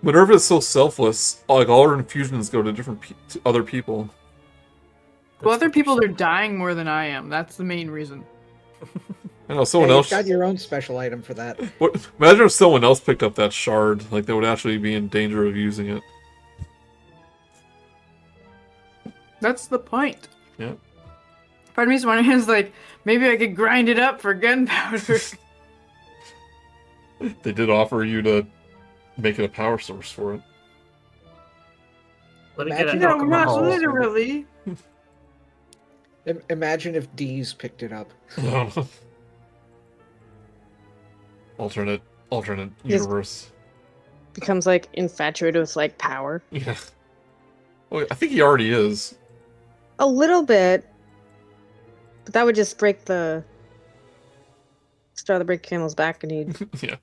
Minerva is so selfless. Like, all her infusions go to to other people. Well, other people are dying more than I am. That's the main reason. I know, someone You've else... got your own special item for that. Imagine if someone else picked up that shard. Like, they would actually be in danger of using it. That's the point. Yeah. Part of me is wondering, is like, maybe I could grind it up for gunpowder. They did offer you to make it a power source for it. Let it Imagine get No, an not alcohol. literally. Imagine if D's picked it up. Alternate Yes. universe. Becomes like infatuated with like power. Yeah. Well, I think he already is. A little bit. But that would just break the straw that break camel's back, and he'd Yeah.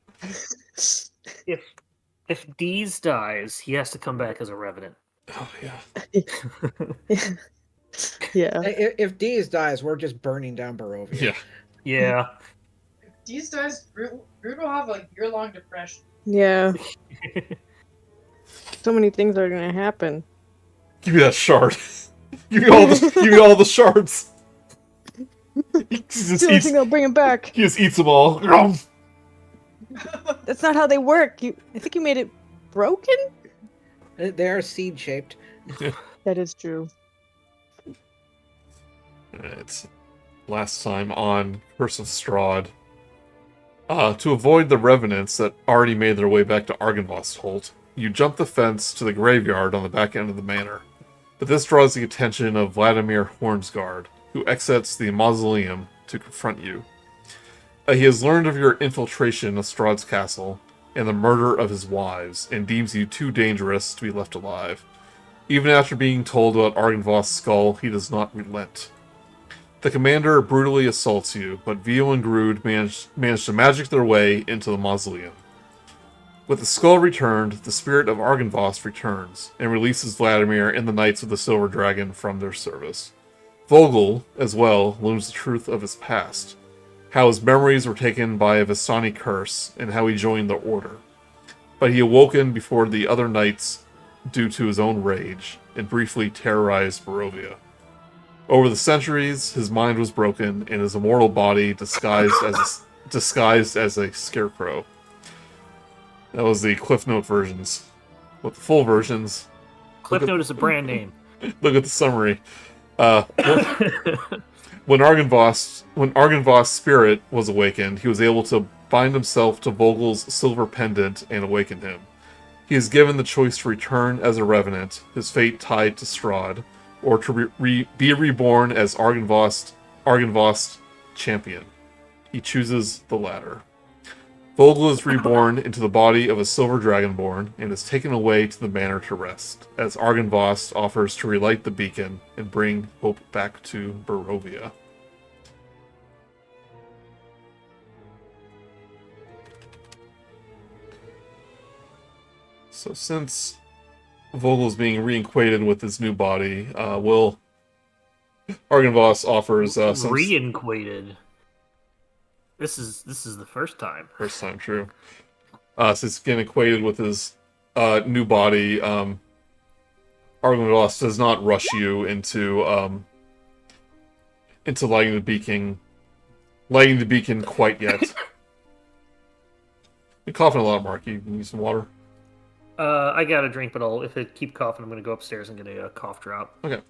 If Deez dies, he has to come back as a revenant. Oh, yeah. yeah. If D's dies, we're just burning down Barovia. Yeah. Yeah. These guys, Grude will have a year-long depression. Yeah. So many things are gonna happen. Give me that shard. give me all the shards. He It's the only thing that'll bring him back. he just eats them all. That's not how they work. I think you made it broken? They are seed-shaped. That is true. It's last time on Curse of Strahd. To avoid the revenants that already made their way back to Argynvost Holt, you jump the fence to the graveyard on the back end of the manor. But this draws the attention of Vladimir Hornsguard, who exits the mausoleum to confront you. He has learned of your infiltration of Strahd's castle and the murder of his wives, and deems you too dangerous to be left alive. Even after being told about Argynvost's skull, he does not relent. The commander brutally assaults you, but Vio and Grude manage to magic their way into the mausoleum. With the skull returned, the spirit of Argynvost returns, and releases Vladimir and the Knights of the Silver Dragon from their service. Vogel, as well, learns the truth of his past, how his memories were taken by a Vistani curse, and how he joined the Order. But he awoken before the other knights due to his own rage, and briefly terrorized Barovia. Over the centuries, his mind was broken, and his immortal body disguised as a scarecrow. That was the Cliff Note versions. With the full versions, Cliff Note is a brand name. look at the summary. When Argynvost's spirit was awakened, he was able to bind himself to Vogel's silver pendant and awaken him. He is given the choice to return as a revenant, his fate tied to Strahd, or to be reborn as Argynvost champion. He chooses the latter. Vogel is reborn into the body of a silver dragonborn and is taken away to the manor to rest, as Argynvost offers to relight the beacon and bring hope back to Barovia. So since Vogel's being reacquainted with his new body, Argynvost offers some... Reacquainted. This is the first time. First time, true. Since getting acquainted with his new body, Argynvost does not rush you into lighting the beacon quite yet. You're coughing a lot, Mark. You need some water? I got a drink, but if I keep coughing, I'm going to go upstairs and get a cough drop. Okay.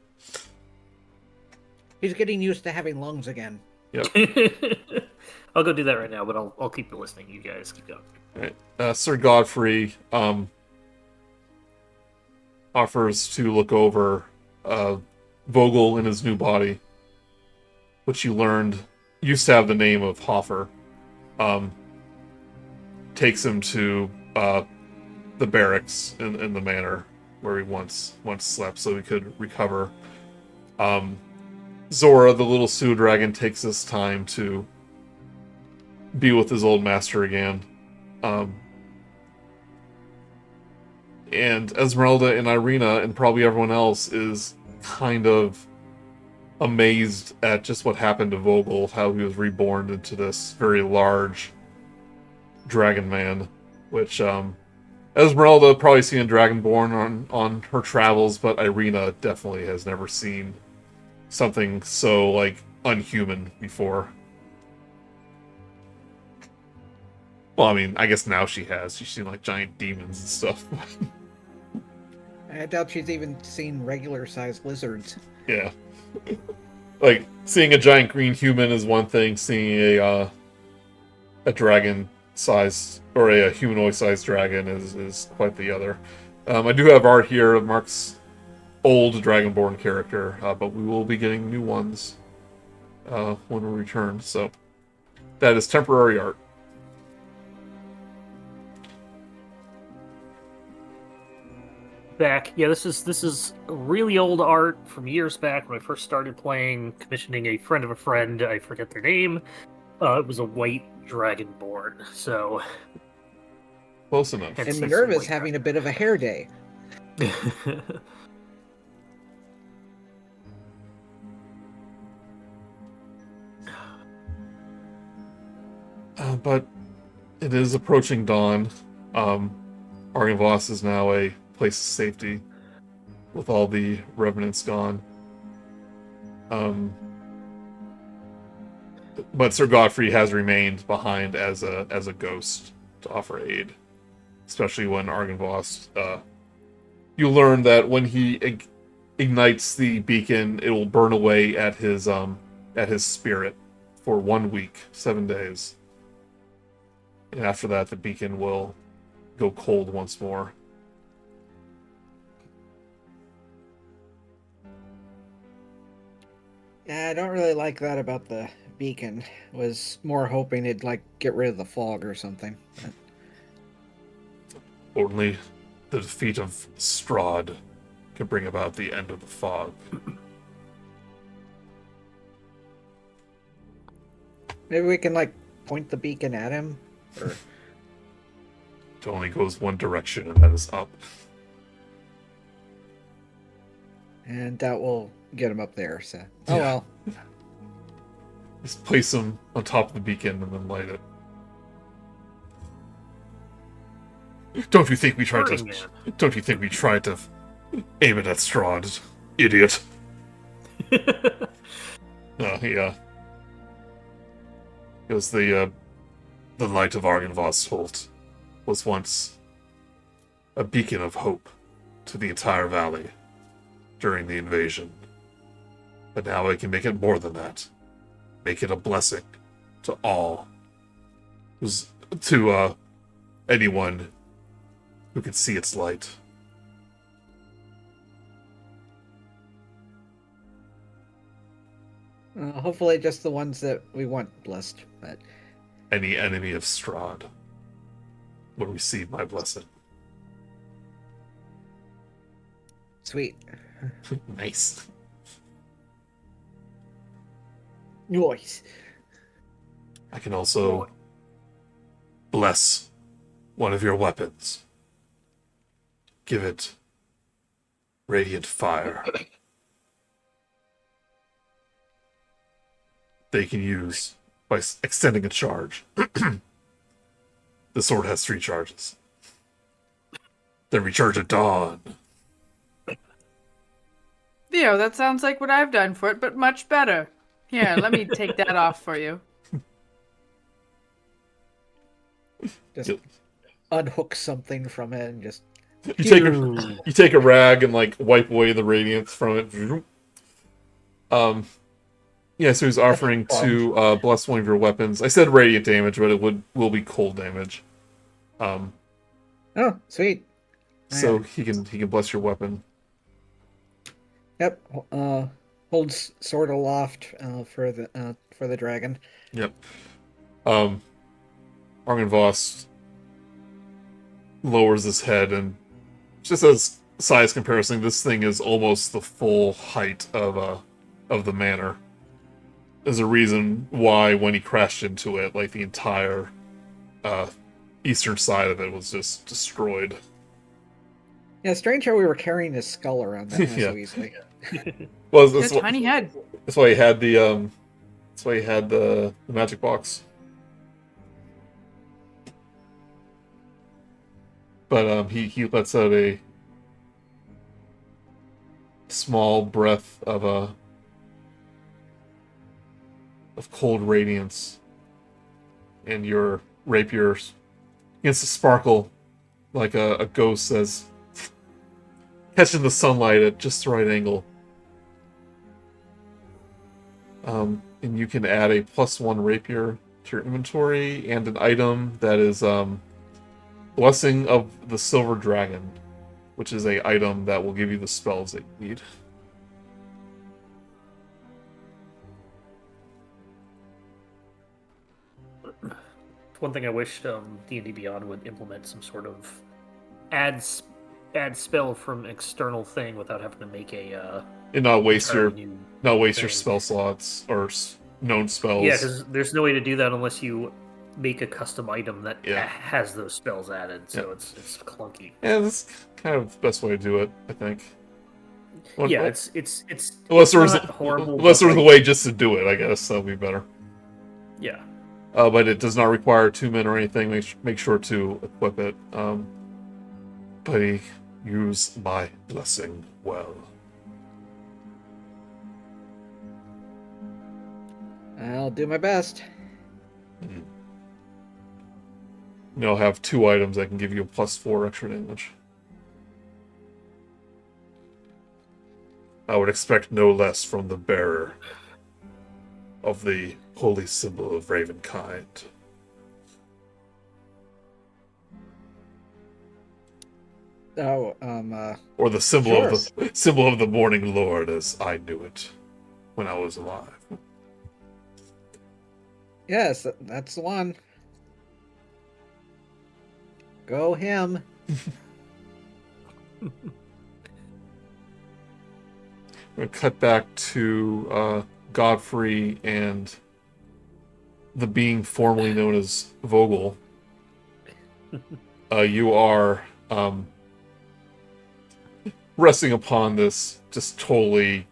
He's getting used to having lungs again. Yep. I'll go do that right now, but I'll keep you listening. You guys keep going. All right. Sir Godfrey offers to look over Vogel in his new body, which you learned used to have the name of Hoffer. Takes him to the barracks in the manor where he once slept, so he could recover. Zora, the little Sioux dragon, takes this time to be with his old master again. And Esmeralda and Irina, and probably everyone else, is kind of amazed at just what happened to Vogel, how he was reborn into this very large dragon man, which Esmeralda probably seen a Dragonborn on her travels, but Irina definitely has never seen something so, like, unhuman before. Well, I mean, I guess now she has. She's seen, like, giant demons and stuff. I doubt she's even seen regular-sized lizards. Yeah. Like, seeing a giant green human is one thing, seeing a dragon-sized, or a humanoid-sized dragon is quite the other. I do have art here of Mark's old Dragonborn character, but we will be getting new ones when we return, so that is temporary art. Back. Yeah, this is really old art from years back when I first started playing, commissioning a friend of a friend. I forget their name. It was a white Dragonborn. So Close enough. And Minerva's having a bit of a hair day. But it is approaching dawn. Argynvost is now a place of safety with all the revenants gone. But Sir Godfrey has remained behind as a ghost to offer aid, especially when Argynvost. You learn that when he ignites the beacon, it will burn away at his spirit for 1 week, 7 days, and after that, the beacon will go cold once more. Yeah, I don't really like that about the beacon. Was more hoping it'd like get rid of the fog or something. But... Only the defeat of Strahd can bring about the end of the fog. Maybe we can like point the beacon at him, or It only goes one direction, and that is up. and that will get him up there. So, Yeah. oh well. Just place him on top of the beacon and then light it. Don't you think we tried Burning to? Man. Don't you think we tried to aim it at Strahd, idiot? Yeah. Because the light of Argynvost Holt was once a beacon of hope to the entire valley during the invasion. But now I can make it more than that. Make it a blessing to all. To anyone who can see its light. Hopefully, just the ones that we want blessed. But Any enemy of Strahd will receive my blessing. sweet, Nice. noise. I can also bless one of your weapons. Give it radiant fire. They can use by extending a charge. The sword has 3 charges. Then recharge at dawn. Theo, that sounds like what I've done for it, but much better. Here, let me take that off for you. Just Yep. unhook something from it and just. You take a rag and like wipe away the radiance from it. Yeah, so he's offering to bless one of your weapons. I said radiant damage, but it will be cold damage. Oh, sweet. So he can bless your weapon. Yep. Holds sword aloft for the dragon. Yep. Argynvost lowers his head, and just as size comparison, this thing is almost the full height of the manor. There's a reason why when he crashed into it, like the entire eastern side of it was just destroyed. Yeah, strange how we were carrying his skull around that Yeah. so easily. Well, It's a tiny head. that's why he had the magic box. But he lets out a small breath of cold radiance, and your rapier begins to sparkle like a ghost as catching the sunlight at just the right angle. And you can add a +1 rapier to your inventory and an item that is Blessing of the Silver Dragon, which is a item that will give you the spells that you need. One thing I wish D&D Beyond would implement some sort of add spell from external thing without having to make a And not waste your thing. spell slots or known spells. Yeah, because there's no way to do that unless you make a custom item that Yeah. has those spells added. So Yeah. it's clunky. Yeah, that's kind of the best way to do it, I think. Yeah, it's unless there was not horrible. unless there was but, a way just to do it, I guess that'd be better. Yeah. But it does not require 2 men or anything. Make sure to equip it. Buddy, use my blessing well. I'll do my best. You'll have 2 items that can give you a +4 extra damage. I would expect no less from the bearer of the holy symbol of Ravenkind. Oh, Or the symbol Sure. of the symbol of the Morning Lord, as I knew it when I was alive. yes, that's the one. Go him. We're gonna cut back to Godfrey and the being formerly known as Vogel. You are resting upon this just totally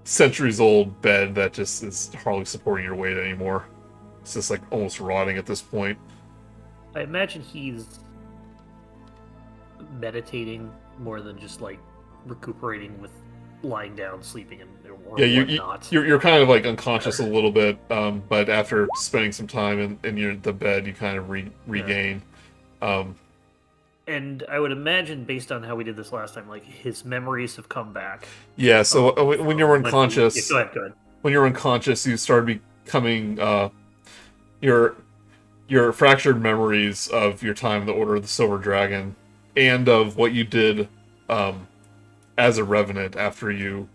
centuries-old bed that just is hardly supporting your weight anymore. It's just like almost rotting at this point. I imagine he's meditating more than just like recuperating with lying down, sleeping, and or Yeah, whatnot. you're kind of like unconscious a little bit, but after spending some time in the bed, you kind of regain. And I would imagine, based on how we did this last time, like his memories have come back. Yeah, so when you're unconscious, Go ahead. when you're unconscious, you start becoming your fractured memories of your time in the Order of the Silver Dragon, and of what you did as a revenant after you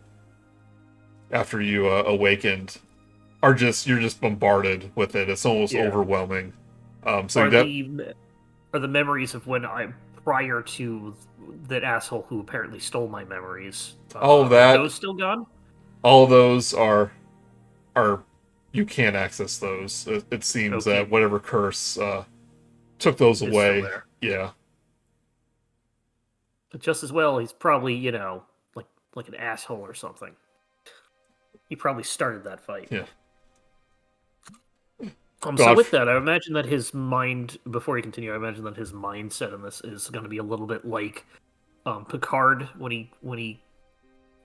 awakened, you're just bombarded with it. It's almost overwhelming. So Are the memories of when I prior to that asshole who apparently stole my memories? All of that. Are those still gone? all those are you can't access those. It seems Okay. that whatever curse took those Is away. still there. Yeah. But just as well, he's probably, like an asshole or something. He probably started that fight. Yeah. So God. with that, I imagine that his mind, before you continue, I imagine that his mindset in this is going to be a little bit like Picard when he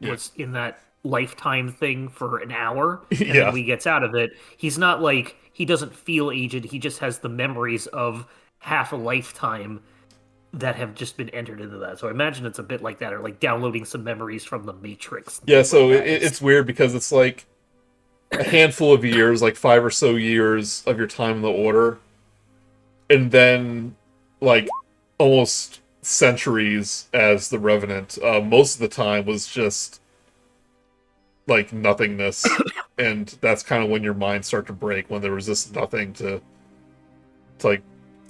Yeah. was in that lifetime thing for an hour, and Yeah. then when he gets out of it, he's not like, he doesn't feel aged, he just has the memories of half a lifetime that have just been entered into that. So I imagine it's a bit like that, or like downloading some memories from the Matrix. Yeah, so Like that. it's weird because it's like a handful of years, like 5 or so years of your time in the Order, and then like almost centuries as the Revenant. Most of the time was just like nothingness, and that's kind of when your mind start to break, when there was just nothing to like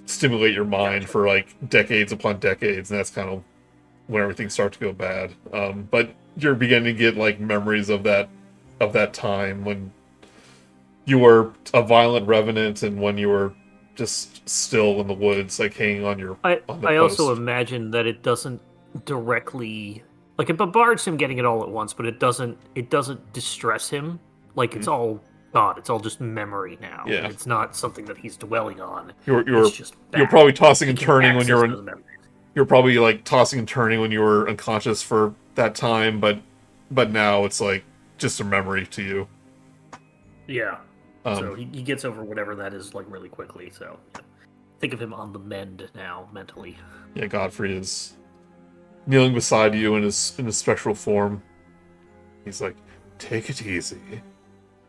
stimulate your mind for like decades upon decades, and that's kind of when everything starts to go bad. But you're beginning to get like memories of that time when you were a violent revenant and when you were just still in the woods, like hanging on your on the I post. also imagine that it doesn't directly, like, it bombards him getting it all at once, but it doesn't distress him. Like, it's all gone. It's all just memory now. Yeah. It's not something that he's dwelling on. You're It's just you're back. probably tossing He and can turning when access you're those memories. you're probably like tossing and turning when you were unconscious for that time, but now it's like just a memory to you. Yeah. So Um, he gets over whatever that is like really quickly. So yeah. Think of him on the mend now mentally. yeah, Godfrey is kneeling beside you in his spectral form. He's like, "Take it easy.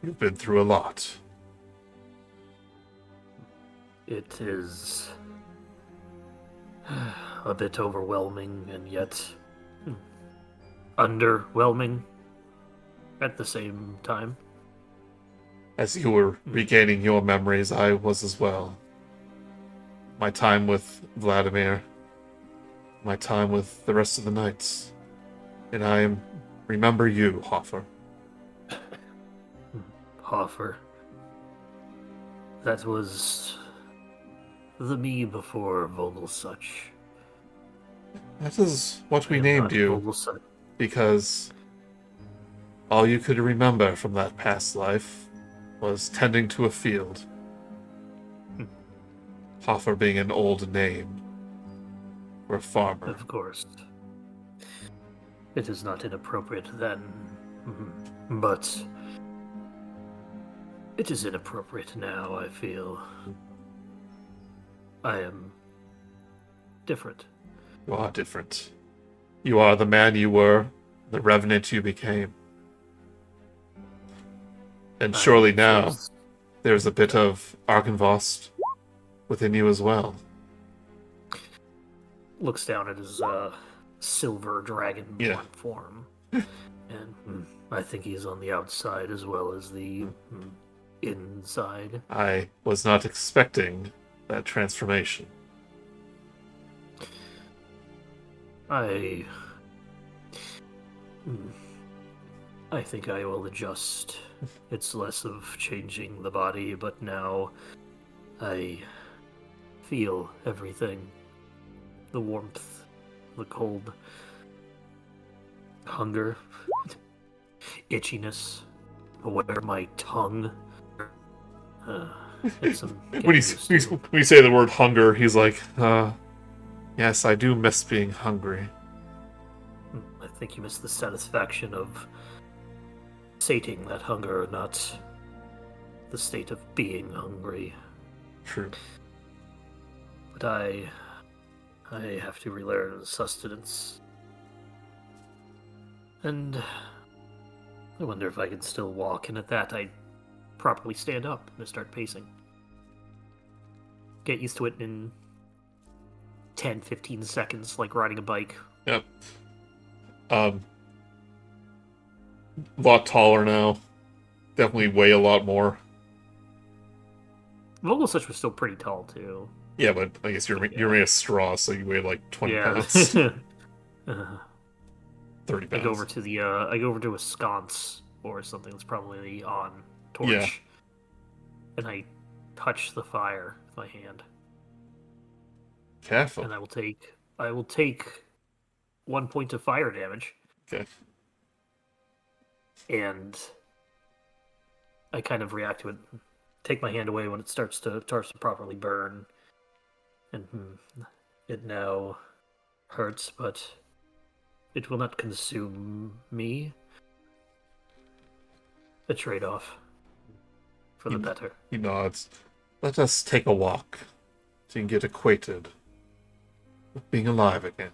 You've been through a lot." It is a bit overwhelming and yet underwhelming at the same time. As you were regaining your memories, I was as well. My time with Vladimir, my time with the rest of the knights, and I remember you, Hoffer. Hoffer. That was the me before Vogelsuch. That is what we I am named not you, Vogelsuch. because all you could remember from that past life was tending to a field. Hoffer being an old name for a farmer. Of course. It is not inappropriate then, but it is inappropriate now, I feel. I am different. You are different. You are the man you were, the revenant you became. And surely now, there's a bit of Argynvost within you as well. Looks down at his silver dragonborn Yeah. form. And I think he's on the outside as well as the inside. I was not expecting that transformation. I think I will adjust. It's less of changing the body, but now I feel everything. The warmth, the cold, hunger, itchiness, where my tongue. It's some When you say the word hunger, he's like, yes, I do miss being hungry. I think you miss the satisfaction of sating that hunger, not the state of being hungry. True. But I have to relearn sustenance. And I wonder if I can still walk, and at that I properly stand up and start pacing. Get used to it in 10-15 seconds, like riding a bike. Yep. A lot taller now. Definitely weigh a lot more. Vogelsuch was still pretty tall, too. Yeah, but I guess you're made of straw, so you weigh like 20 pounds. 30 pounds. I go over to a sconce or something that's probably on torch. Yeah. And I touch the fire with my hand. Careful. And I will take 1 point of fire damage. Okay. And I kind of react to it. Take my hand away when it starts to properly burn. And it now hurts, but it will not consume me. A trade-off for the better. He nods. Let us take a walk so you can get acquainted with being alive again.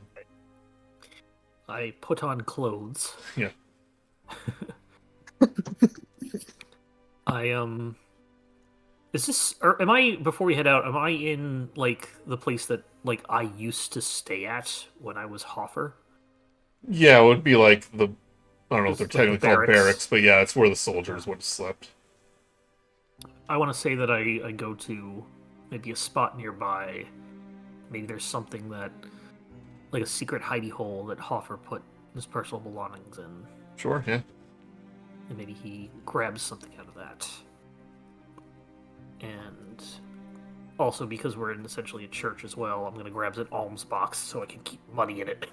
I put on clothes. Yeah. Is this, or am I, before we head out, am I in, like, the place that, like, I used to stay at when I was Hoffer? Yeah, it would be like the... I don't know if they're It's like the technically called barracks. barracks, but yeah, it's where the soldiers would have slept. I want to say that I go to maybe a spot nearby. Maybe there's something that, like a secret hidey hole that Hoffer put his personal belongings in. Sure, yeah. And maybe he grabs something out of that. And also, because we're in essentially a church as well, I'm going to grab an alms box so I can keep money in it.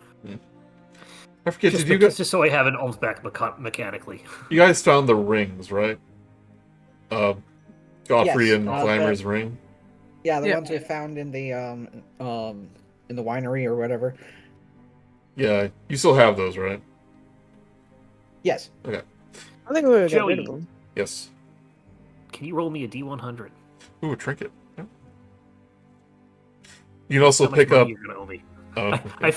I forget, Just, did you guys... just so I have an alms back mechanically. You guys found the rings, right? Uh, Godfrey Yes, and the- Glamour's ring. Yeah, the Yeah. ones we found in the winery or whatever. Yeah, you still have those, right? Yes. Okay. I think we would get rid Joey. of them. Yes. Can you roll me a D100? Ooh, a trinket. Yeah. You can also How much pick money up. you're gonna owe me? Oh, okay. I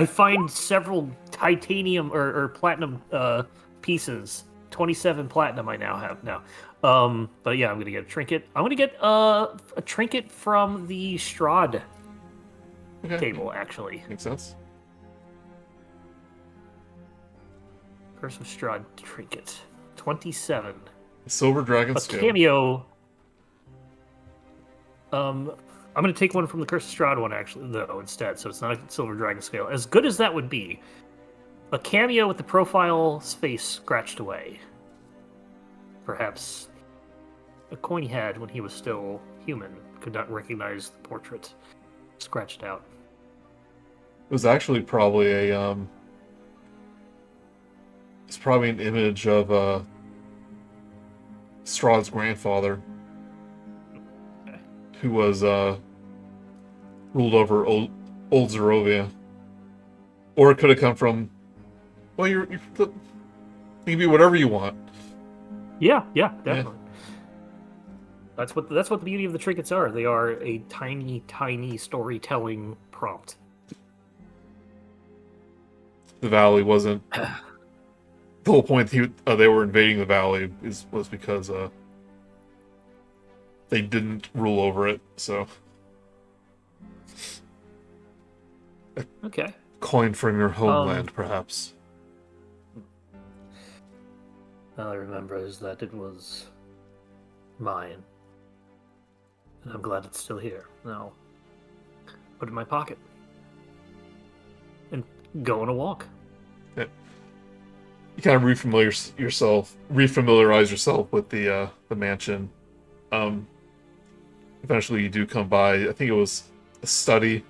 find several titanium or platinum pieces. 27 platinum I now have now. But yeah, I'm gonna get a trinket. I'm gonna get a trinket from the Strahd Okay. table, actually. Makes sense. Curse of Strahd trinket. 27. Silver dragon A scale. cameo. I'm gonna take one from the Curse of Strahd one actually, though, instead, so it's not a silver dragon scale. As good as that would be, a cameo with the profile space scratched away. Perhaps a coin he had when he was still human could not recognize the portrait. Scratched out. It was actually probably a it's probably an image of Strahd's grandfather, who was ruled over old Zerovia, or it could have come from. Well, you can be whatever you want. Yeah, definitely. That's what the beauty of the trinkets are. They are a tiny, tiny storytelling prompt. The valley wasn't. The whole point they were invading the valley was because they didn't rule over it. So, Okay. coin from your homeland, perhaps. All I remember is that it was mine. And I'm glad it's still here. Now, put it in my pocket. And go on a walk. You kind of refamiliarize yourself with the mansion. Eventually, you do come by. I think it was a study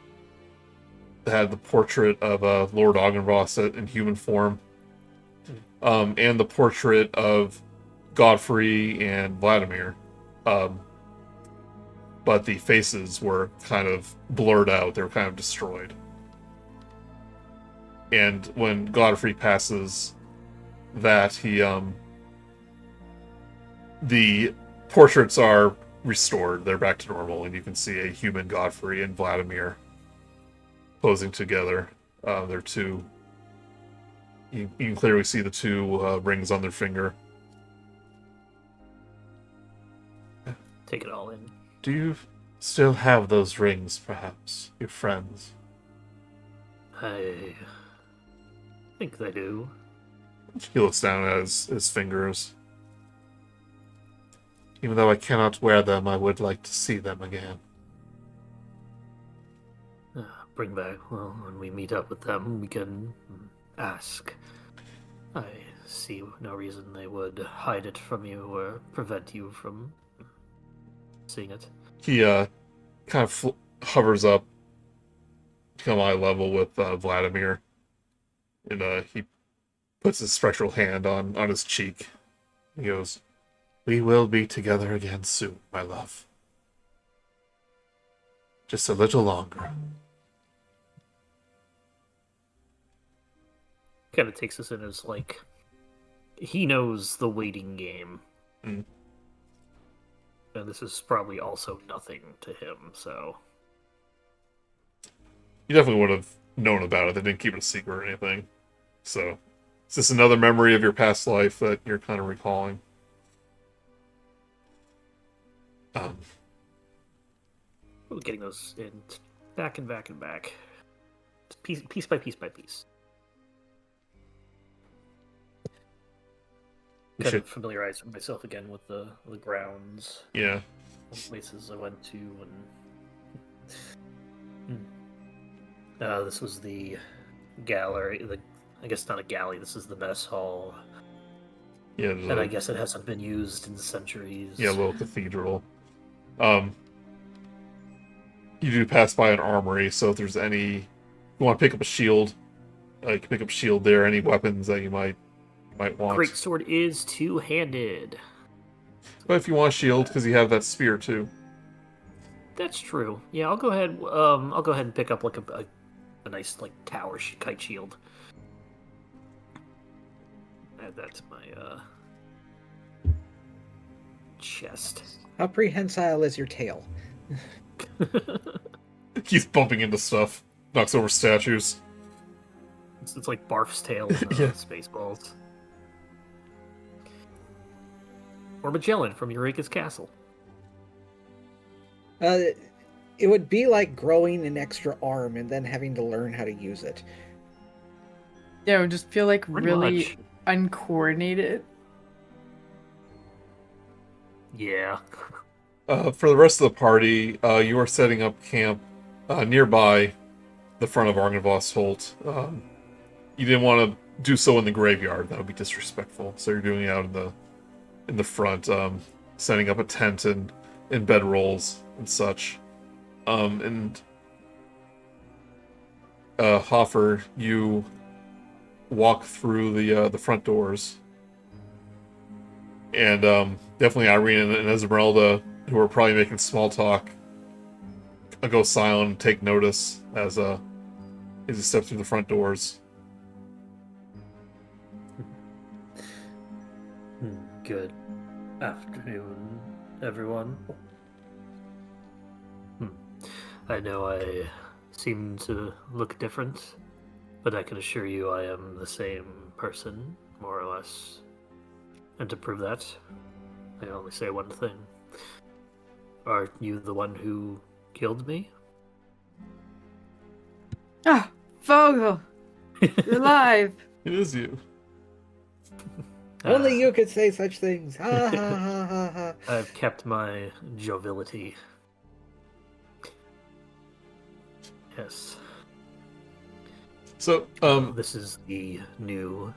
that had the portrait of Lord Argynvost in human form, and the portrait of Godfrey and Vladimir. But the faces were kind of blurred out. They were kind of destroyed. And when Godfrey passes that, the portraits are restored. They're back to normal, and you can see a human Godfrey and Vladimir posing together. They're two. You can clearly see the two rings on their finger. Take it all in. Do you still have those rings, perhaps? Your friends? I think they do. He looks down at his fingers. Even though I cannot wear them, I would like to see them again. Bring back, well, when we meet up with them, we can ask. I see no reason they would hide it from you or prevent you from seeing it. He kind of hovers up to come eye level with Vladimir, and he puts his spectral hand on his cheek. He goes, "We will be together again soon, my love. Just a little longer." Kind of takes us in as like he knows the waiting game, Mm. and this is probably also nothing to him. So You definitely would have known about it. They didn't keep it a secret or anything. So, is this another memory of your past life that you're kind of recalling? we're getting those in back and back and back, piece by piece by piece. We Kind should, of familiarize myself again with the grounds, yeah. places I went to, and this was the gallery. I guess not a galley. This is the mess hall, Yeah, and I guess it hasn't been used in centuries. yeah, little cathedral. You do pass by an armory, so if there's any, you want to pick up a shield, you can pick up a shield there. Any weapons that you might want. Great sword is two-handed. But if you want a shield, because you have that spear too. That's true. Yeah, I'll go ahead. I'll go ahead and pick up like a nice like tower kite shield. Add that to my chest. How prehensile is your tail? He's bumping into stuff, knocks over statues. It's like Barf's tail in Yeah. Spaceballs. Or Magellan from Eureka's Castle. It would be like growing an extra arm and then having to learn how to use it. Yeah, it would just feel like Pretty really much. uncoordinated. Yeah. For the rest of the party, you are setting up camp nearby the front of Argynvost Holt. You didn't want to do so in the graveyard; that would be disrespectful. So you're doing it out in the front, setting up a tent and bedrolls and such. And Hoffer, you walk through the front doors, and definitely Irene and Esmeralda, who are probably making small talk, go silent and take notice as you step through the front doors. Good afternoon, everyone. I know I seem to look different, but I can assure you I am the same person, more or less. And to prove that, I can only say one thing. Are you the one who killed me? Ah, Vogel, you're alive. It is you. Only you could say such things. Ha ha ha ha ha. I've kept my joviality. Yes. So, This is the new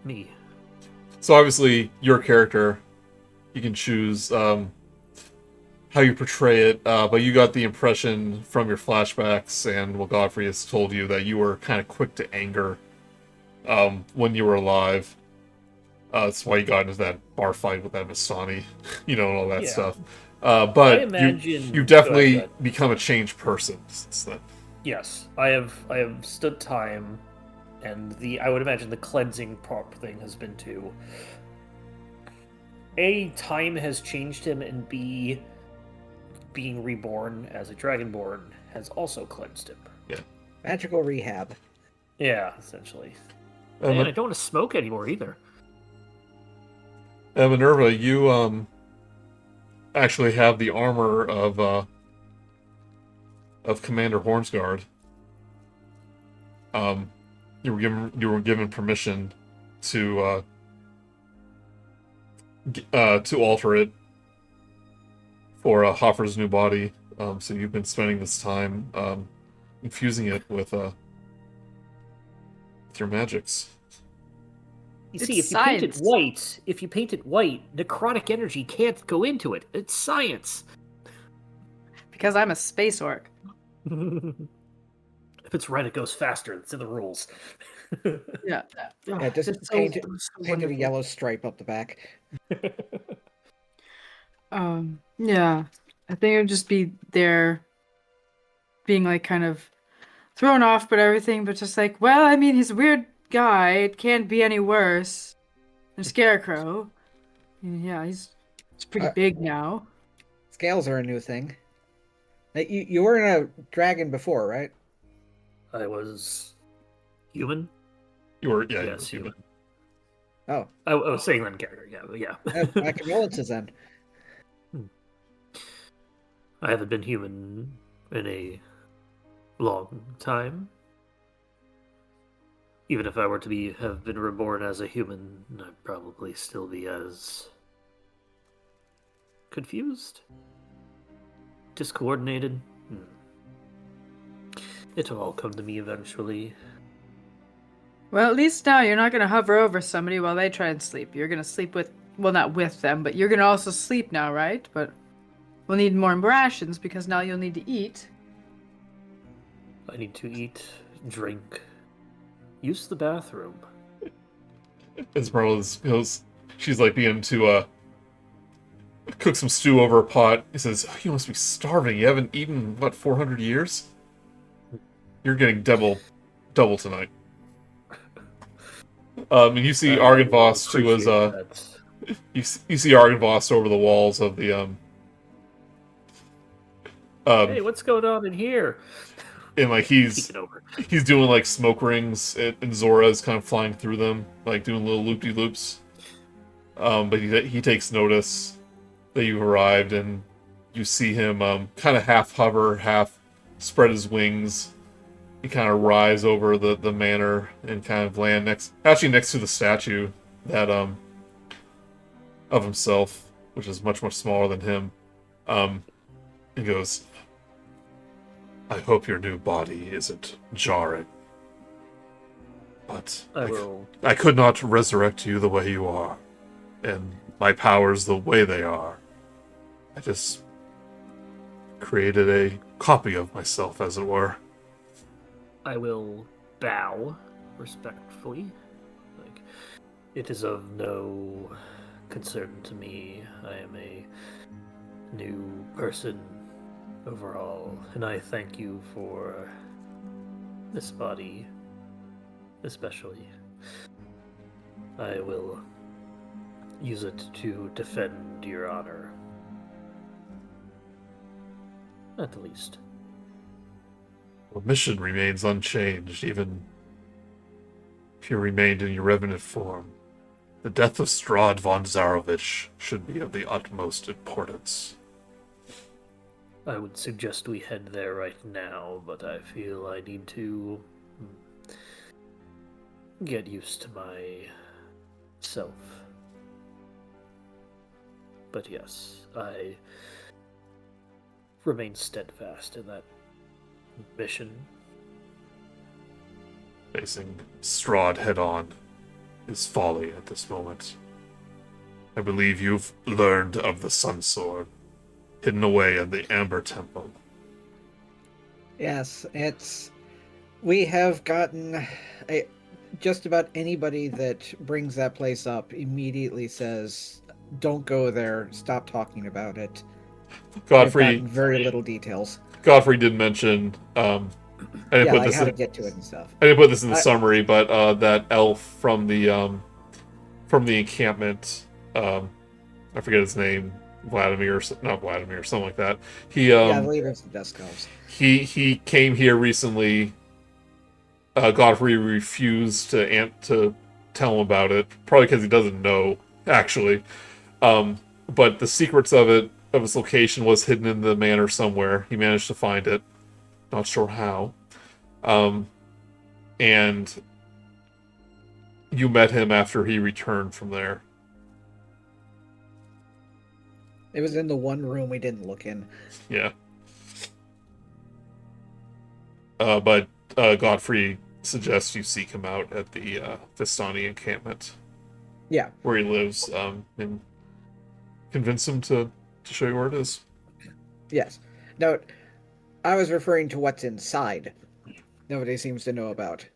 me. so obviously your character, you can choose how you portray it, but you got the impression from your flashbacks and what Godfrey has told you that you were kind of quick to anger when you were alive. That's why you got into that bar fight with that Mistani, and all that Yeah. stuff. I But imagine- you definitely Go ahead. become a changed person since then. Yes, I have stood time, and I would imagine the cleansing prop thing has been to A, time has changed him, and B, being reborn as a Dragonborn has also cleansed him. Magical rehab. Yeah, essentially. Um, And I don't want to smoke anymore either. Minerva, you actually have the armor of Commander Hornsguard. You were given permission to alter it for Hoffer's new body. So you've been spending this time infusing it with your magics. You It's see, if you paint it white, necrotic energy can't go into it. It's science. Because I'm a space orc. If it's red, it goes faster. It's in the rules. Yeah. Yeah, just It's paint it a wonderful. yellow stripe up the back. Yeah. I think it would just be there being like kind of thrown off but everything, but just like, well, I mean, he's a weird guy. It can't be any worse than Scarecrow. Yeah, he's pretty big now. Scales are a new thing. You were in a dragon before, right? I was human. You were Yes, human. Oh, I was saying that in character. Yeah. my condolences then. I haven't been human in a long time. Even if I were to have been reborn as a human, I'd probably still be as confused, discoordinated. It'll all come to me eventually. Well, at least now you're not going to hover over somebody while they try and sleep. You're going to sleep with, well, not with them, but you're going to also sleep now, right? But we'll need more rations because now you'll need to eat. I need to eat, drink, use the bathroom. Esmeralda goes. She's like beginning to cooks some stew over a pot. He says, oh, you must be starving. You haven't eaten, what, 400 years? You're getting double tonight. And you see Argynvost, who was, you see Argynvost over the walls of the, hey, what's going on in here? and, like, he's doing, like, smoke rings, and Zora's kind of flying through them, like, doing little loop-de-loops. But he takes notice that you've arrived, and you see him kind of half hover, half spread his wings. He kind of rise over the manor and kind of land next to the statue that of himself, which is much smaller than him. He goes, I hope your new body isn't jarring, but I could not resurrect you the way you are, and my powers the way they are. I just created a copy of myself, as it were. I will bow respectfully. Like, it is of no concern to me. I am a new person overall, and I thank you for this body, especially. I will use it to defend your honor. At the least. The mission remains unchanged, even if you remained in your revenant form. The death of Strahd von Zarovich should be of the utmost importance. I would suggest we head there right now, but I feel I need to get used to myself. But yes, I remain steadfast in that mission. Facing Strahd head-on is folly at this moment. I believe you've learned of the Sun Sword, hidden away in the Amber Temple. Yes, we have gotten just about anybody that brings that place up immediately says, don't go there, stop talking about it. Godfrey, very little details. Godfrey did mention, I didn't put this how in, to get to it and stuff. I didn't put this in the summary, but that elf from the encampment, I forget his name, Vladimir, not Vladimir, something like that. I believe it's the Dusk Elves. He came here recently. Godfrey refused to tell him about it, probably because he doesn't know, actually. But the secrets of its location was hidden in the manor somewhere. He managed to find it. Not sure how. And you met him after he returned from there. It was in the one room we didn't look in. Yeah. But Godfrey suggests you seek him out at the Vistani encampment. Yeah. Where he lives, and convince him to show you where it is. Yes. Now, I was referring to what's inside. Nobody seems to know about.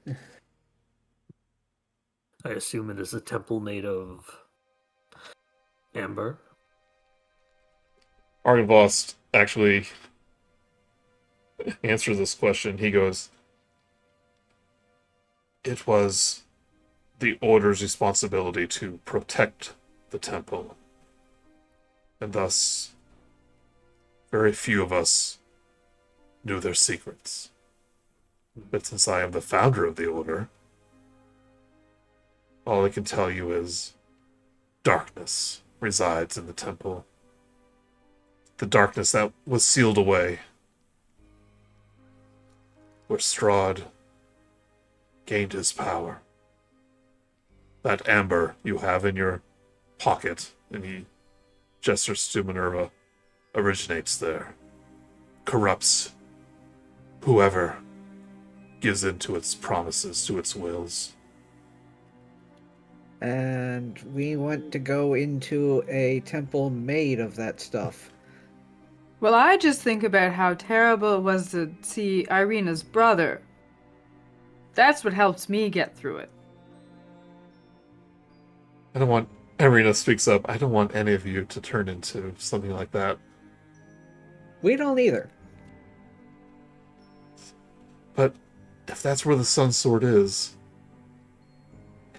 I assume it is a temple made of amber. Argynvost actually answers this question. He goes, it was the Order's responsibility to protect the temple. And thus, very few of us knew their secrets. But since I am the founder of the Order, all I can tell you is darkness resides in the temple. The darkness that was sealed away, where Strahd gained his power. That amber you have in your pocket, and he gestures to Minerva, originates there. Corrupts whoever gives in to its promises, to its wills. And we want to go into a temple made of that stuff. Well, I just think about how terrible it was to see Irina's brother. That's what helps me get through it. I don't want Irina speaks up. I don't want any of you to turn into something like that. We don't either. But if that's where the Sun Sword is,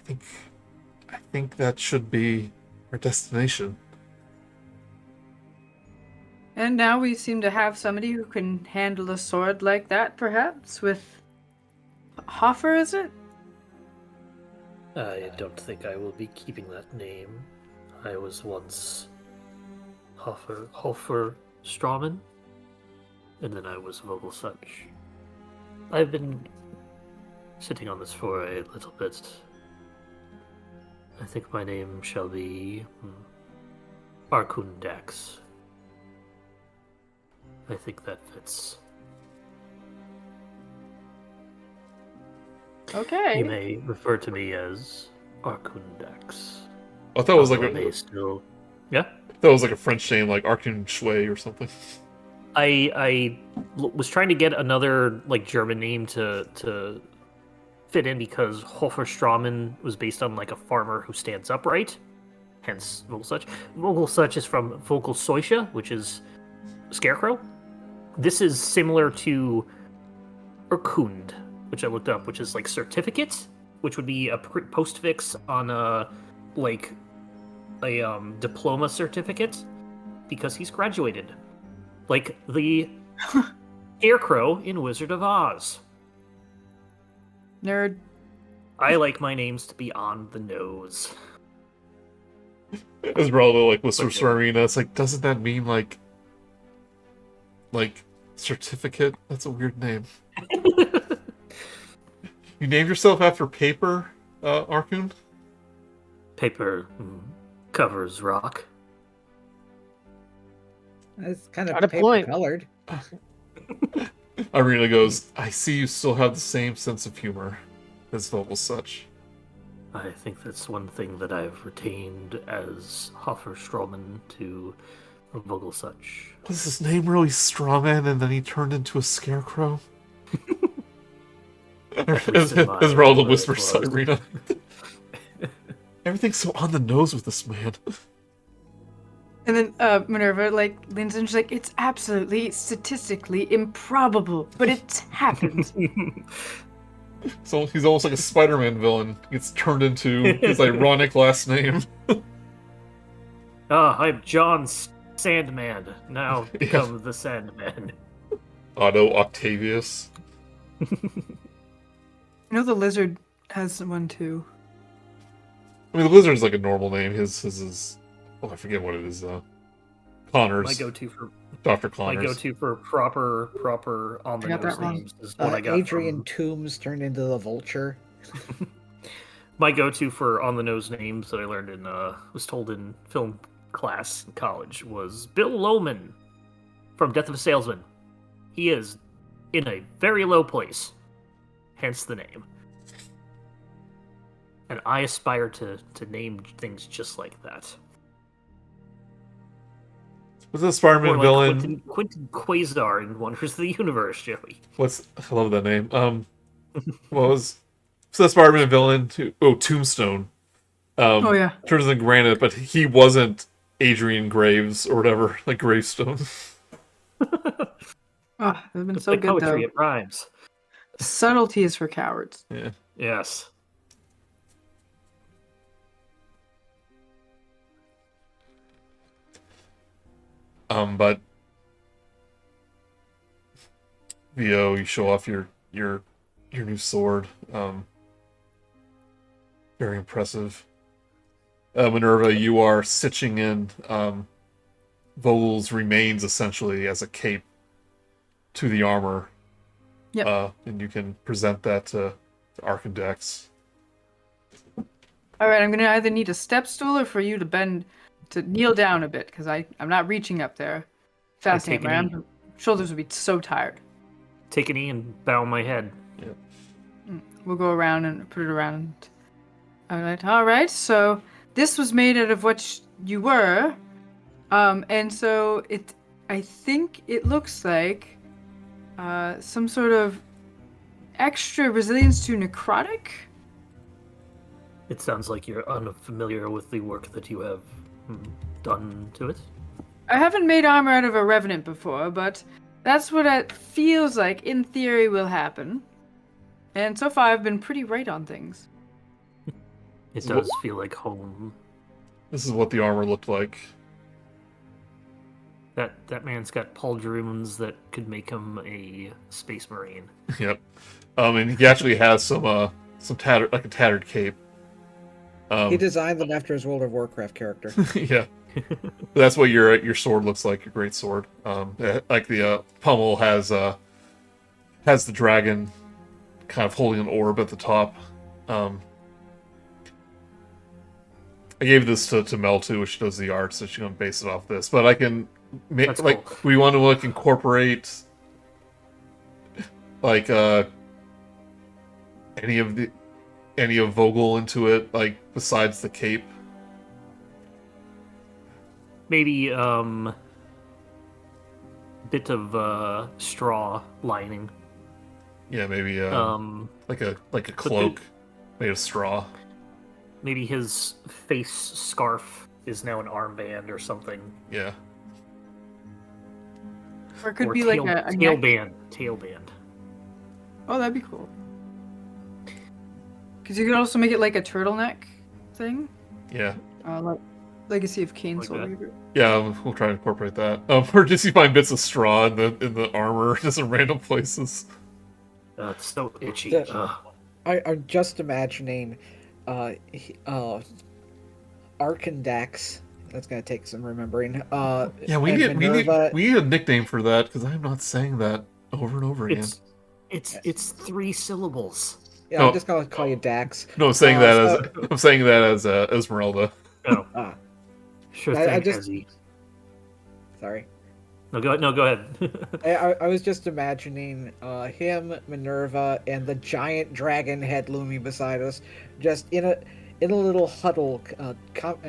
I think that should be our destination. And now we seem to have somebody who can handle a sword like that, perhaps, with Hoffer, is it? I don't think I will be keeping that name. I was once Hofer Strawman, and then I was Vogelsuch. I've been sitting on this for a little bit. I think my name shall be Arkundax. I think that fits. Okay. You may refer to me as Arkundax. I thought it was like Although I may still... Yeah? that was like a French name, like Arkun Shui or something. I was trying to get another like German name to fit in because Hoferstraumen was based on like a farmer who stands upright, hence Vogelsuch. Vogelsuch is from Vogelseuche, which is scarecrow. This is similar to Urkund, which I looked up, which is like certificate, which would be a postfix on a diploma certificate because he's graduated. Like the Scarecrow in Wizard of Oz. Nerd. I like my names to be on the nose. Esmeralda like whispers to Irina. It's like, doesn't that mean like certificate? That's a weird name. You named yourself after paper, Arkun? Paper covers rock. It's kind of Got a paper point. colored. Irina goes, I see you still have the same sense of humor as Vogelsuch. I think that's one thing that I've retained as Hoferstraumen to Vogelsuch. Was his name really Strawman and then he turned into a scarecrow? Esmeralda whispers to Irina. Everything's so on the nose with this man. And then Minerva leans in, she's like, it's absolutely statistically improbable, but it's happened. So he's almost like a Spider-Man villain. He gets turned into his ironic last name. I'm John Sandman. Now become the Sandman. Otto Octavius. I know the lizard has one too. I mean, the Lizard's like a normal name. His is... Oh, I forget what it is, though. Connors. My go-to for Dr. Connors. My go-to for proper on the I got nose that wrong. names is what I got. Adrian Toombs turned into the Vulture. My go-to for on the nose names that I learned in was told in film class in college was Bill Loman from Death of a Salesman. He is in a very low place, hence the name. And I aspire to name things just like that. What's the Spider-Man Or like villain? Quentin Quasar in Wonders of the Universe, Joey. I love that name. What was the Spider-Man villain? Tombstone. Oh yeah. Turns into granite, but he wasn't Adrian Graves or whatever, like Gravestone. Oh, they've been It's so like good poetry, though. it rhymes. Subtlety is for cowards. Yeah. Yes. But VO, you show off your new sword. Very impressive. Minerva, you are stitching in Vogel's remains essentially as a cape to the armor. Yep. And you can present that to Arkundax. All right, I'm gonna either need a step stool or for you to kneel down a bit because I'm not reaching up there fast take enough. a My knee. shoulders would be so tired. Take a knee and bow my head. We'll go around and put it around. All right. So this was made out of what you were, and so I think it looks like some sort of extra resilience to necrotic. It sounds like you're unfamiliar with the work that you have done to it. I haven't made armor out of a revenant before, but that's what it feels like, in theory, will happen. And so far, I've been pretty right on things. It does feel like home. This is what the armor looked like. That man's got pauldrons that could make him a space marine. Yep. And he actually has some tattered, like a tattered cape. He designed them after his World of Warcraft character. Yeah. That's what your sword looks like, your great sword. Like the pommel has the dragon kind of holding an orb at the top. I gave this to Mel too, which does the art, so she's gonna base it off this. But I can make That's like cool. we want to like incorporate like any of Vogel into it, like besides the cape. Maybe bit of straw lining. Yeah, maybe like a the- cloak made of straw. Maybe his face scarf is now an armband or something. Yeah. Or it could Or be tail, like a neck. tailband. Oh, that'd be cool. Because you could also make it like a turtleneck thing. Yeah. Like Legacy of Kain Like Soul that? Reaper. Yeah, we'll try to incorporate that. Or just you find bits of straw in the armor, just in random places. It's so itchy. Yeah. Ugh. I'm just imagining Arkundax. That's gonna take some remembering. Yeah, we and need Minerva. we need a nickname for that because I'm not saying that over and over again. It's 3 syllables. Yeah, No. I'm just gonna call you Dax. No, I'm saying that as Esmeralda. Oh, Ah, sure I thing, just- Ezzy. sorry. No, go ahead. I was just imagining him, Minerva, and the giant dragon head looming beside us, just in a little huddle,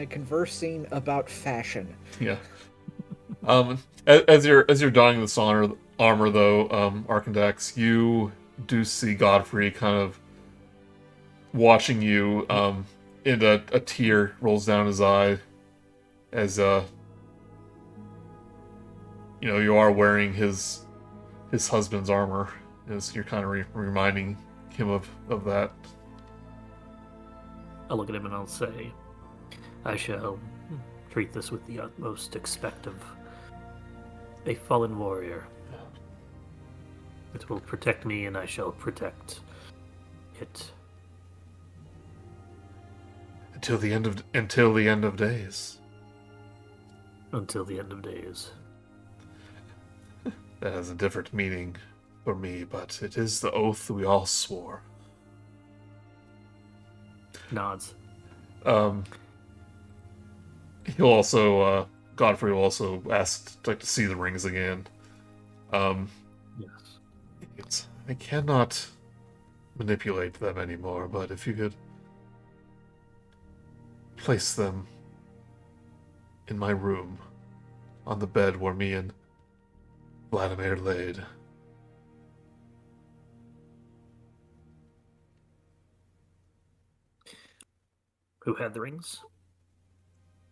conversing about fashion. Yeah. As you're donning this armor though, Arkundax, you do see Godfrey kind of watching you. And a tear rolls down his eye as you are wearing his husband's armor, as you're kind of reminding him of that. I'll look at him and I'll say, I shall treat this with the utmost respect of a fallen warrior. It will protect me and I shall protect it. Until the end of days. Until the end of days. That has a different meaning for me, but it is the oath we all swore. Nods. He'll also Godfrey will also ask to see the rings again. Yes. I cannot manipulate them anymore, but if you could place them in my room on the bed where me and Vladimir laid. Who had the rings?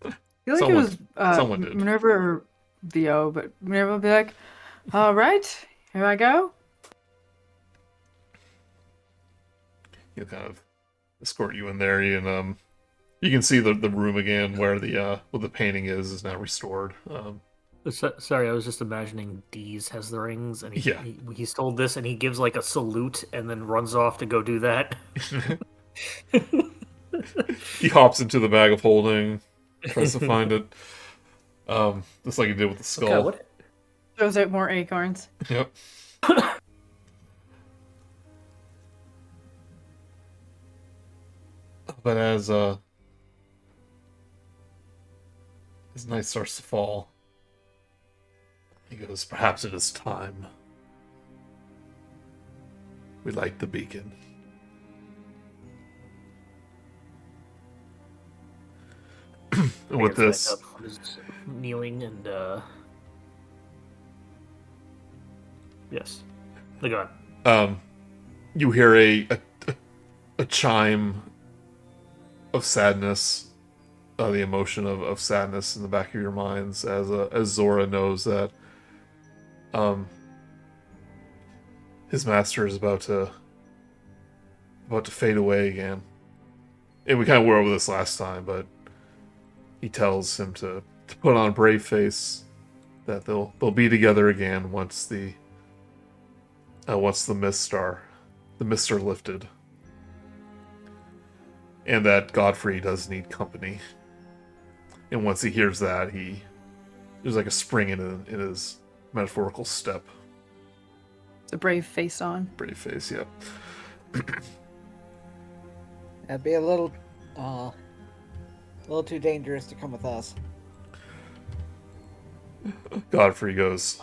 I feel like Someone- it was someone did. Minerva or VO, but Minerva will be like, all right, here I go. He'll kind of escort you in there, and you can see the room again where the painting is now restored. Sorry, I was just imagining Dees has the rings, and Yeah. he's told this, and he gives like a salute, and then runs off to go do that. He hops into the bag of holding, tries to find it. Just like he did with the skull. Okay, what? Throws out more acorns. Yep. But as night starts to fall, he goes, "Perhaps it is time. We light the beacon." And with I this, guess I was kneeling and yes, go on. you hear a chime sadness, the emotion of sadness in the back of your minds as Zora knows that his master is about to fade away again. And we kind of went over this last time, but he tells him to put on a brave face, that they'll be together again once the mists are lifted, and that Godfrey does need company. And once he hears that, there's like a spring in his metaphorical step. The brave face on. Brave face, yeah. That'd be a little too dangerous to come with us. Godfrey goes,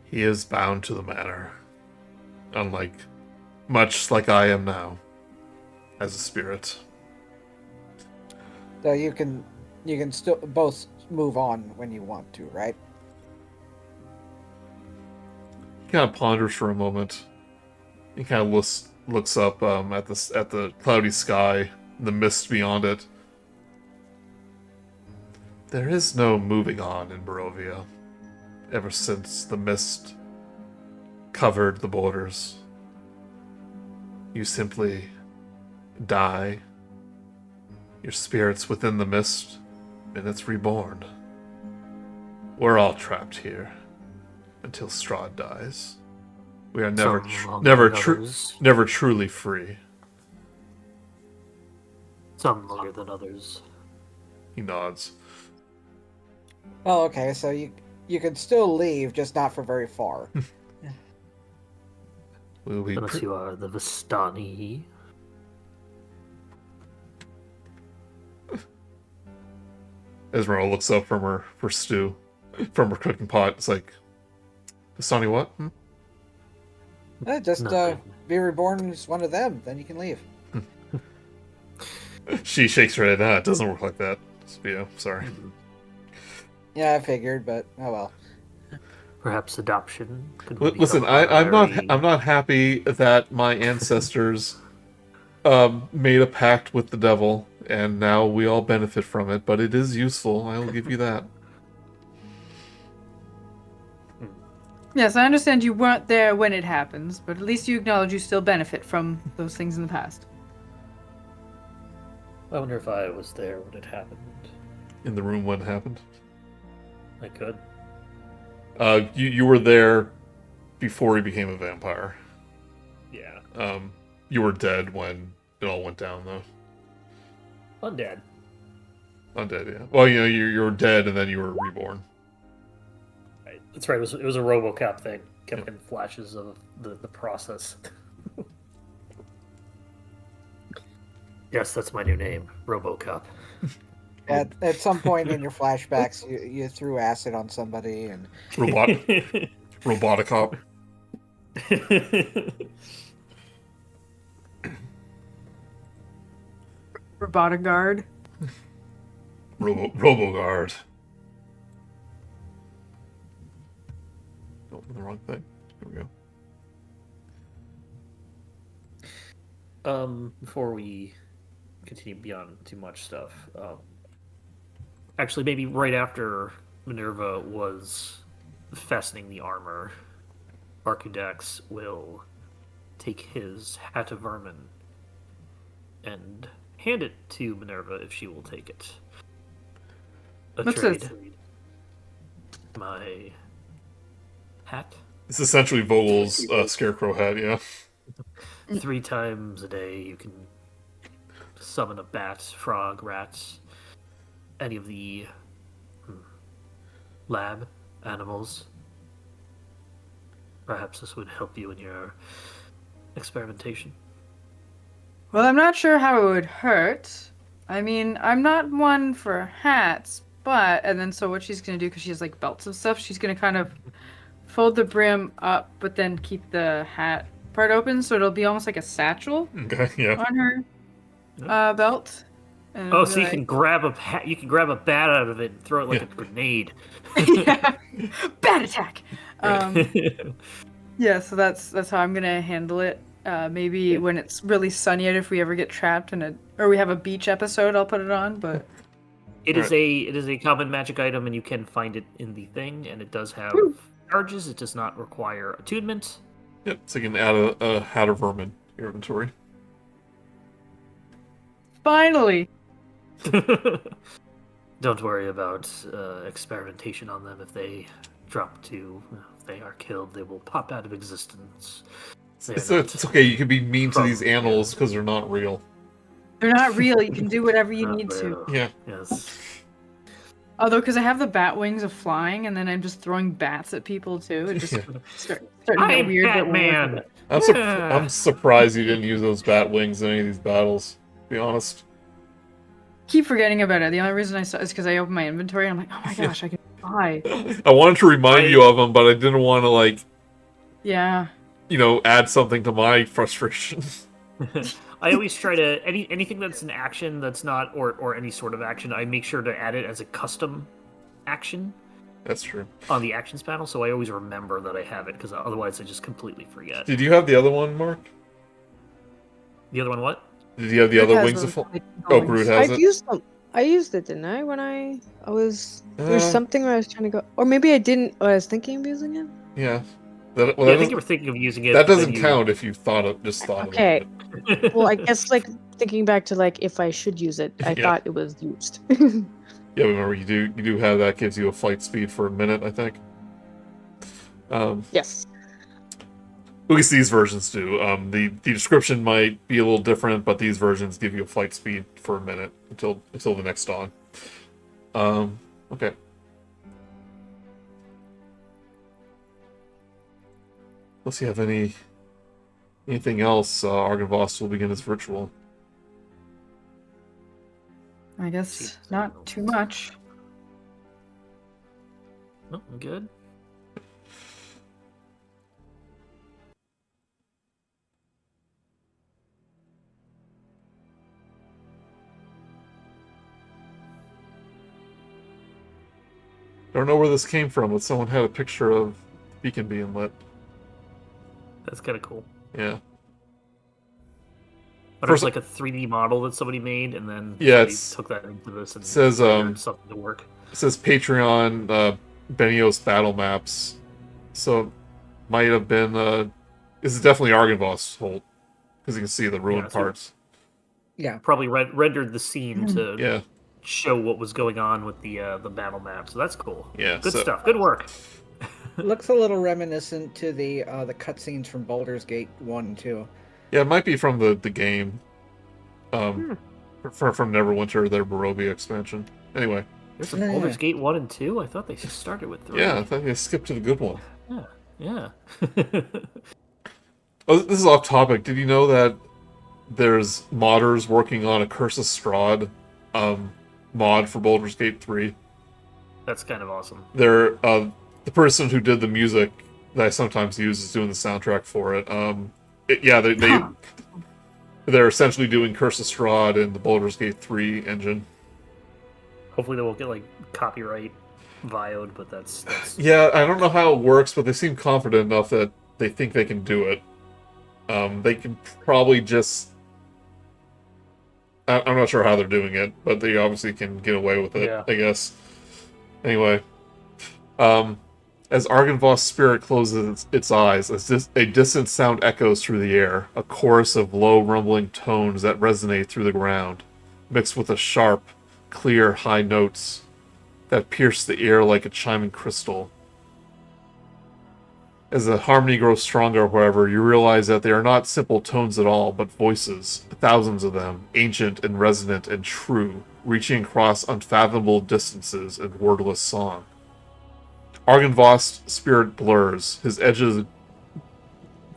he is bound to the manor, much like I am now, as a spirit. So you can still both move on when you want to, right? He kind of ponders for a moment. He kind of looks up at the cloudy sky, the mist beyond it. There is no moving on in Barovia, ever since the mist covered the borders. You simply die. Your spirit's within the mist, and it's reborn. We're all trapped here until Strahd dies. We are never truly free. Some longer than others. He nods. Oh, okay. So you can still leave, just not for very far. Unless you are the Vistani. Esmeralda looks up from her stew, from her cooking pot. It's like, Vistani what? Just be reborn as one of them, then you can leave. She shakes her head. Nah, it doesn't work like that. Yeah, sorry. Yeah, I figured, but oh well. Perhaps adoption could Listen, I'm not happy that my ancestors made a pact with the devil, and now we all benefit from it. But it is useful. I will give you that. Yes, I understand you weren't there when it happens, but at least you acknowledge you still benefit from those things in the past. I wonder if I was there when it happened. In the room when it happened. I could. You were there before he became a vampire. Yeah. You were dead when it all went down, though. Undead. Undead, yeah. Well, you were dead and then you were reborn. Right. That's right. It was a RoboCop thing. Kept in flashes of the process. Yes, that's my new name, RoboCop. At some point in your flashbacks, you threw acid on somebody and Roboticop. Robotiguard. Roboguard. Open the wrong thing. Here we go. Before we continue beyond too much stuff, actually, maybe right after Minerva was fastening the armor, Arkundax will take his hat of vermin and hand it to Minerva if she will take it. What's this? My hat? It's essentially Vogel's scarecrow hat, yeah. 3 times a day you can summon a bat, frog, rats, any of the lab animals. Perhaps this would help you in your experimentation. Well, I'm not sure how it would hurt. I mean, I'm not one for hats, but... And then so what she's going to do, because she has like belts and stuff, she's going to kind of fold the brim up, but then keep the hat part open, so it'll be almost like a satchel on her belt. And so you can grab a bat out of it and throw it like a grenade. Yeah, bat attack. Yeah, so that's how I'm gonna handle it. Maybe when it's really sunny out, if we ever get trapped or we have a beach episode, I'll put it on. But It is a common magic item, and you can find it in the thing, and it does have charges. It does not require attunement. Yep, so you can add a hat of vermin to your inventory. finally, Don't worry about experimentation on them. If they if they are killed, they will pop out of existence. It's okay, you can be mean to these animals because they're not real. they're not real. You can do whatever you need to. Yeah. Yes. Although, because I have the bat wings of flying, and then I'm just throwing bats at people too. It just starting to get weird. but we'll work with it. I'm surprised you didn't use those bat wings in any of these battles, to be honest. Keep forgetting about it. The only reason I saw is because I opened my inventory and I'm like, oh my gosh, I can fly. I wanted to remind you of them, but I didn't want to, Yeah. add something to my frustration. I always try to anything that's an action that's not or any sort of action. I make sure to add it as a custom action That's true. on the actions panel, so I always remember that I have it because otherwise I just completely forget. Did you have the other one, Mark? The other one, what? Did you have the other wings of Oh, Grude has I've it? used them. I used it, didn't I? When I was there's Uh, something where I was trying to go, or maybe I didn't. I was thinking of using it. Yeah. Yeah, I think you were thinking of using it. that but doesn't you- count if you thought of Okay. it. Well, I guess thinking back to if I should use it, I Yeah. thought it was used. Yeah, remember you do have that, gives you a flight speed for a minute, I think. Yes. At least these versions do. The description might be a little different, but these versions give you a flight speed for a minute until the next dawn. Okay. Unless you have anything else, Argynvost will begin his ritual. I guess not too much. No, I'm good. Don't know where this came from, but someone had a picture of the beacon being lit. That's kind of cool. Yeah. But First- it's like a 3D model that somebody made, and then Yeah, somebody it's- took that into this and says, figured something to work. It says Patreon, Benios battle maps. So it might have been, this is definitely Argynvost's Holt. Because you can see the ruined Yeah, so- parts. Yeah. Probably rendered the scene to Yeah. show what was going on with the battle map. So that's cool. Yeah. Good so, stuff. Good work. Looks a little reminiscent to the cutscenes from Baldur's Gate 1 and 2. Yeah, it might be from the game. From Neverwinter, their Barovia expansion. Anyway. There's a Yeah. Baldur's Gate 1 and 2? I thought they started with 3. Yeah, I think they skipped to the good one. Yeah. Oh, this is off topic. Did you know that there's modders working on a Curse of Strahd mod for Baldur's Gate 3? That's kind of awesome. They're the person who did the music that I sometimes use is doing the soundtrack for it. They're essentially doing Curse of Strahd in the Baldur's Gate 3 engine. Hopefully they won't get like copyright vioed, but that's Yeah, I don't know how it works, but they seem confident enough that they think they can do it. They can probably just... I'm not sure how they're doing it, but they obviously can get away with it, Yeah. I guess. Anyway. As Argynvost's spirit closes its eyes, a distant sound echoes through the air, a chorus of low rumbling tones that resonate through the ground, mixed with the sharp, clear, high notes that pierce the ear like a chiming crystal. As the harmony grows stronger, however, you realize that they are not simple tones at all, but voices, thousands of them, ancient and resonant and true, reaching across unfathomable distances in wordless song. Argynvost's spirit blurs, his edges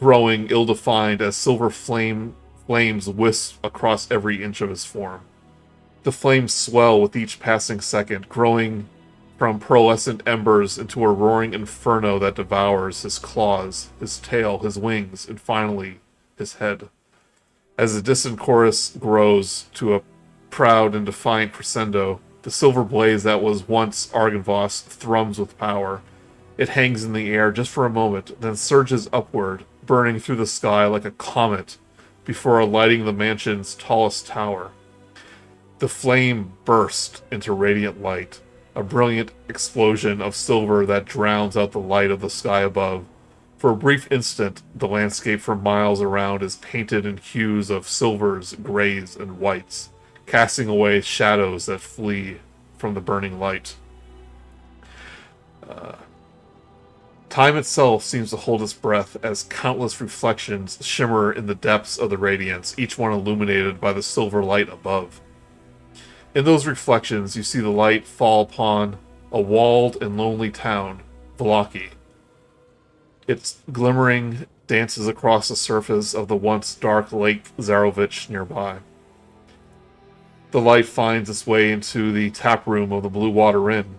growing ill-defined as silver flames wisp across every inch of his form. The flames swell with each passing second, growing from pearlescent embers into a roaring inferno that devours his claws, his tail, his wings, and finally, his head. As the distant chorus grows to a proud and defiant crescendo, the silver blaze that was once Argynvost thrums with power. It hangs in the air just for a moment, then surges upward, burning through the sky like a comet before lighting the mansion's tallest tower. The flame burst into radiant light, a brilliant explosion of silver that drowns out the light of the sky above. For a brief instant, the landscape for miles around is painted in hues of silvers, grays, and whites, casting away shadows that flee from the burning light. Time itself seems to hold its breath as countless reflections shimmer in the depths of the radiance, each one illuminated by the silver light above. In those reflections, you see the light fall upon a walled and lonely town, Vallaki. Its glimmering dances across the surface of the once dark Lake Zarovich nearby. The light finds its way into the tap room of the Blue Water Inn,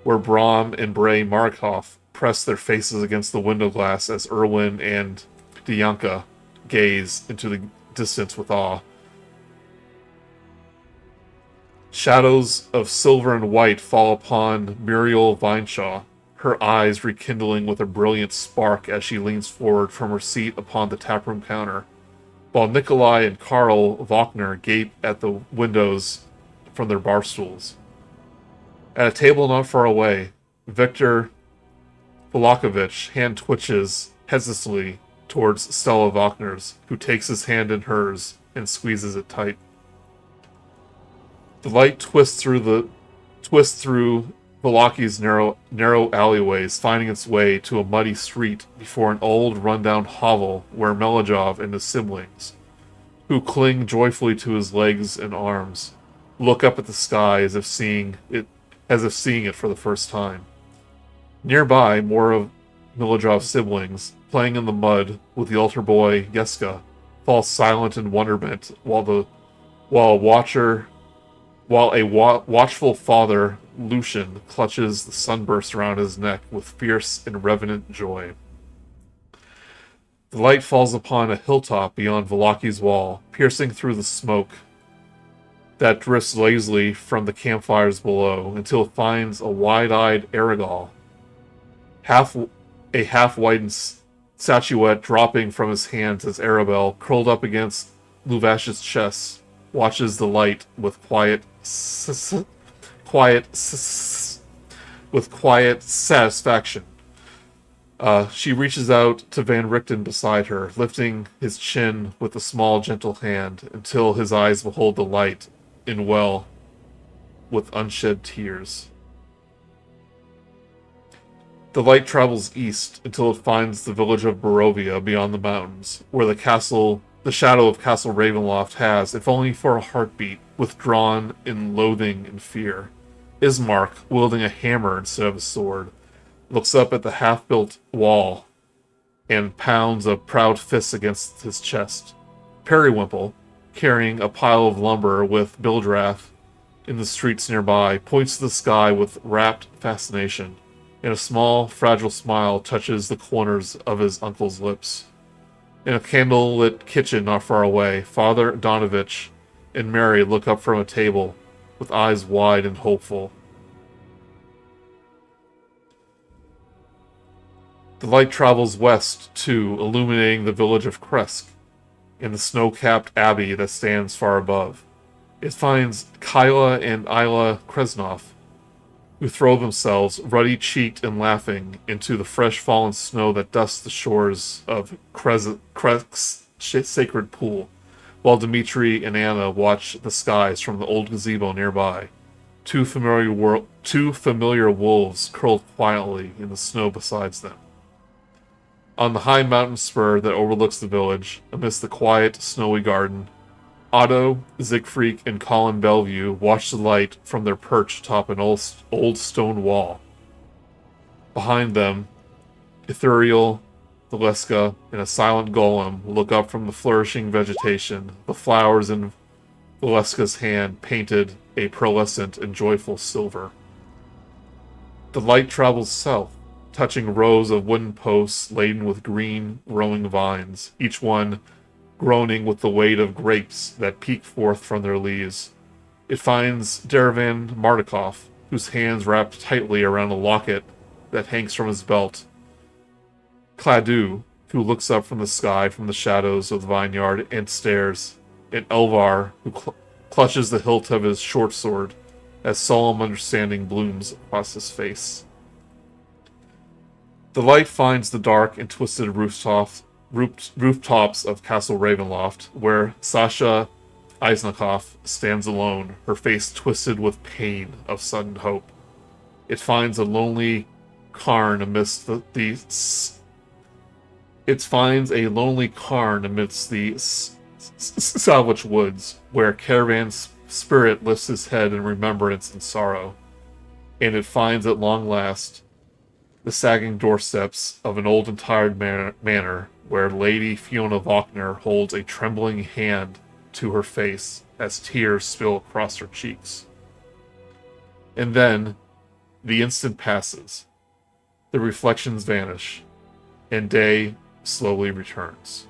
where Brahm and Bray Markov press their faces against the window glass as Erwin and Dianka gaze into the distance with awe. Shadows of silver and white fall upon Muriel Vineshaw, her eyes rekindling with a brilliant spark as she leans forward from her seat upon the taproom counter, while Nikolai and Karl Wagner gape at the windows from their bar stools. At a table not far away, Viktor Volakovich hand twitches hesitantly towards Stella Wagner's, who takes his hand in hers and squeezes it tight. The light twists through Volaki's narrow alleyways, finding its way to a muddy street before an old, rundown hovel where Melojov and his siblings, who cling joyfully to his legs and arms, look up at the sky as if seeing it for the first time. Nearby, more of Melojov's siblings, playing in the mud with the altar boy Yeska, fall silent in wonderment while a watchful father, Lucian, clutches the sunburst around his neck with fierce and revenant joy. The light falls upon a hilltop beyond Volaki's wall, piercing through the smoke that drifts lazily from the campfires below until it finds a wide-eyed Aragal, a half-widened statuette dropping from his hands as Arabelle, curled up against Luvash's chest, watches the light with quiet satisfaction. She reaches out to Van Richten beside her, lifting his chin with a small, gentle hand until his eyes behold the light in well with unshed tears. The light travels east until it finds the village of Barovia beyond the mountains, where the shadow of Castle Ravenloft has, if only for a heartbeat, withdrawn in loathing and fear. Ismark, wielding a hammer instead of a sword, looks up at the half-built wall and pounds a proud fist against his chest. Periwimple, carrying a pile of lumber with Bildrath in the streets nearby, points to the sky with rapt fascination, and a small, fragile smile touches the corners of his uncle's lips. In a candle-lit kitchen not far away, Father Donovich and Mary look up from a table with eyes wide and hopeful. The light travels west, too, illuminating the village of Kresk and the snow-capped abbey that stands far above. It finds Kyla and Isla Kresnov, who throw themselves, ruddy-cheeked and laughing, into the fresh-fallen snow that dusts the shores of Kresk's sacred pool, while Dmitri and Anna watch the skies from the old gazebo nearby. Two familiar wolves curled quietly in the snow beside them. On the high mountain spur that overlooks the village, amidst the quiet, snowy garden, Otto, Siegfried, and Colin Bellevue watch the light from their perch atop an old stone wall. Behind them, Ithuriel, Valeska, and a silent golem look up from the flourishing vegetation, the flowers in Valeska's hand painted a pearlescent and joyful silver. The light travels south, touching rows of wooden posts laden with green, growing vines, each one groaning with the weight of grapes that peek forth from their leaves. It finds Derivan Mardikov, whose hands wrapped tightly around a locket that hangs from his belt. Cladu, who looks up from the sky from the shadows of the vineyard and stares, and Elvar, who clutches the hilt of his short sword as solemn understanding blooms across his face. The light finds the dark and twisted rooftops of Castle Ravenloft, where Sasha Eisenkoff stands alone, her face twisted with pain of sudden hope. It finds a lonely cairn amidst the salvage woods, where Caravan's spirit lifts his head in remembrance and sorrow, and it finds at long last the sagging doorsteps of an old and tired manor, where Lady Fiona Faulkner holds a trembling hand to her face as tears spill across her cheeks. And then, the instant passes, the reflections vanish, and day slowly returns.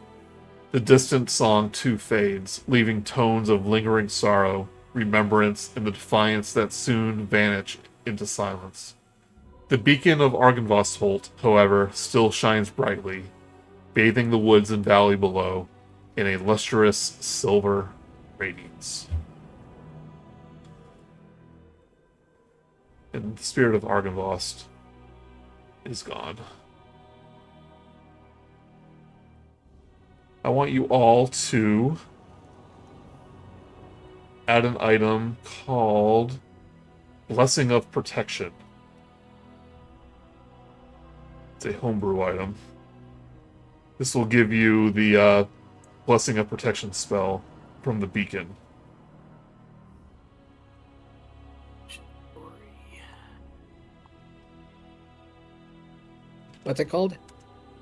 The distant song too fades, leaving tones of lingering sorrow, remembrance, and the defiance that soon vanish into silence. The beacon of Argynvost Holt, however, still shines brightly, bathing the woods and valley below in a lustrous silver radiance. And the spirit of Argynvost is gone. I want you all to add an item called Blessing of Protection. It's a homebrew item. This will give you the Blessing of Protection spell from the beacon. What's it called?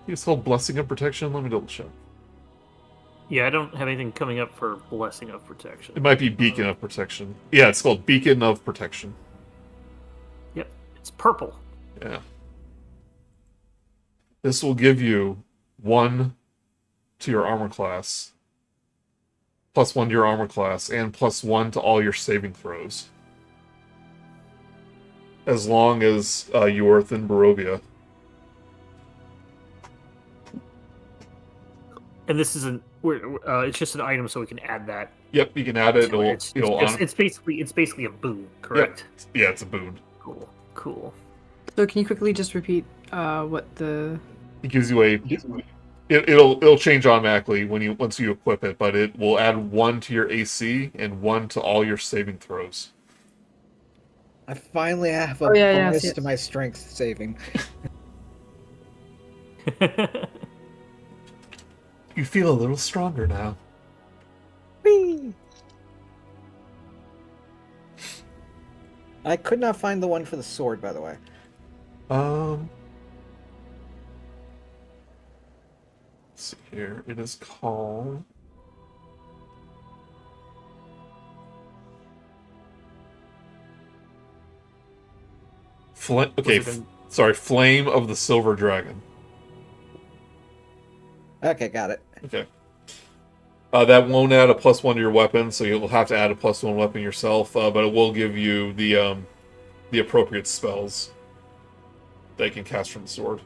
It's called Blessing of Protection. Let me double check. Yeah, I don't have anything coming up for Blessing of Protection. It might be Beacon of Protection. Yeah, it's called Beacon of Protection. Yep, it's purple. Yeah. This will give you 1 to your armor class, +1 to your armor class, and +1 to all your saving throws. As long as you are within Barovia. And this isn't. It's just an item, so we can add that. Yep, you can add it. It's basically a boon, correct? Yep. Yeah, it's a boon. Cool. So can you quickly just repeat what the... It gives you a... It'll change automatically once you equip it, but it will add 1 to your AC and 1 to all your saving throws. I finally have a bonus to my strength saving. You feel a little stronger now. Whee! I could not find the one for the sword, by the way. Let's see here. It is called... Flame of the Silver Dragon. Okay, got it. Okay. That won't add a +1 to your weapon, so you'll have to add a +1 weapon yourself, but it will give you the appropriate spells that you can cast from the sword.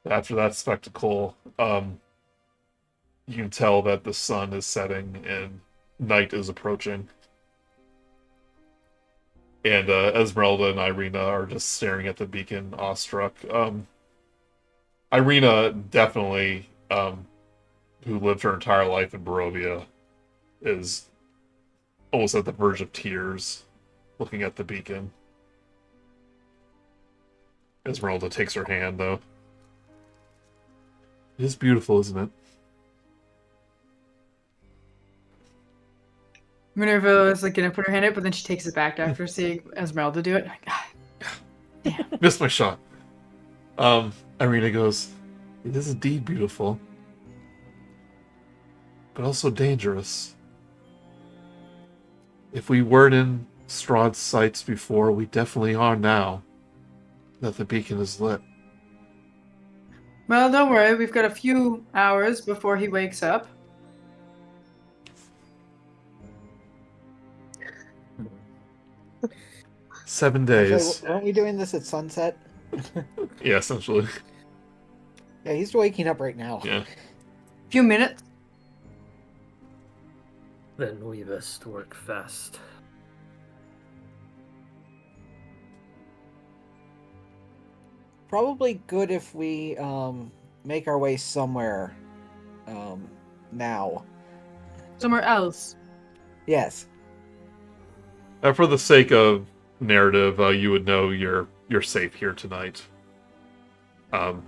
After that spectacle, you can tell that the sun is setting and night is approaching. And Esmeralda and Irina are just staring at the beacon, awestruck. Irina, definitely, who lived her entire life in Barovia, is almost at the verge of tears, looking at the beacon. Esmeralda takes her hand, though. It is beautiful, isn't it? Minerva is like gonna put her hand up, but then she takes it back after seeing Esmeralda do it. Like, damn. Missed my shot. Irina goes, "It is indeed beautiful, but also dangerous. if we weren't in Strahd's sights before, we definitely are now that the beacon is lit. Well, don't worry. We've got a few hours before he wakes up. Seven Actually, days. weren't we doing this at sunset? Yeah, essentially. Yeah, he's waking up right now. Yeah. Few minutes. Then we best work fast. Probably good if we make our way somewhere now. Somewhere else. Yes. For the sake of narrative, you would know you're safe here tonight. You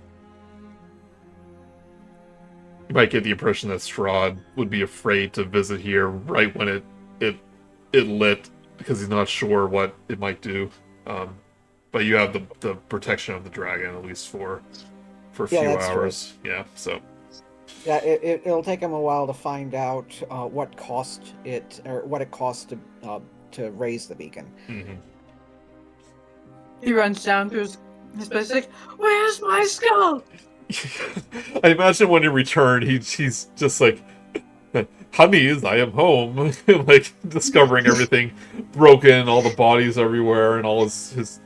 might get the impression that Strahd would be afraid to visit here right when it lit, because he's not sure what it might do. But you have the protection of the dragon, at least for a few hours. True. Yeah, so. Yeah, it'll take him a while to find out what it costs to raise the beacon. Mm-hmm. He runs down to his place like, "Where's my skull?" I imagine when you return, he's just like, "Honeys, I am home," like discovering everything broken, all the bodies everywhere, and all his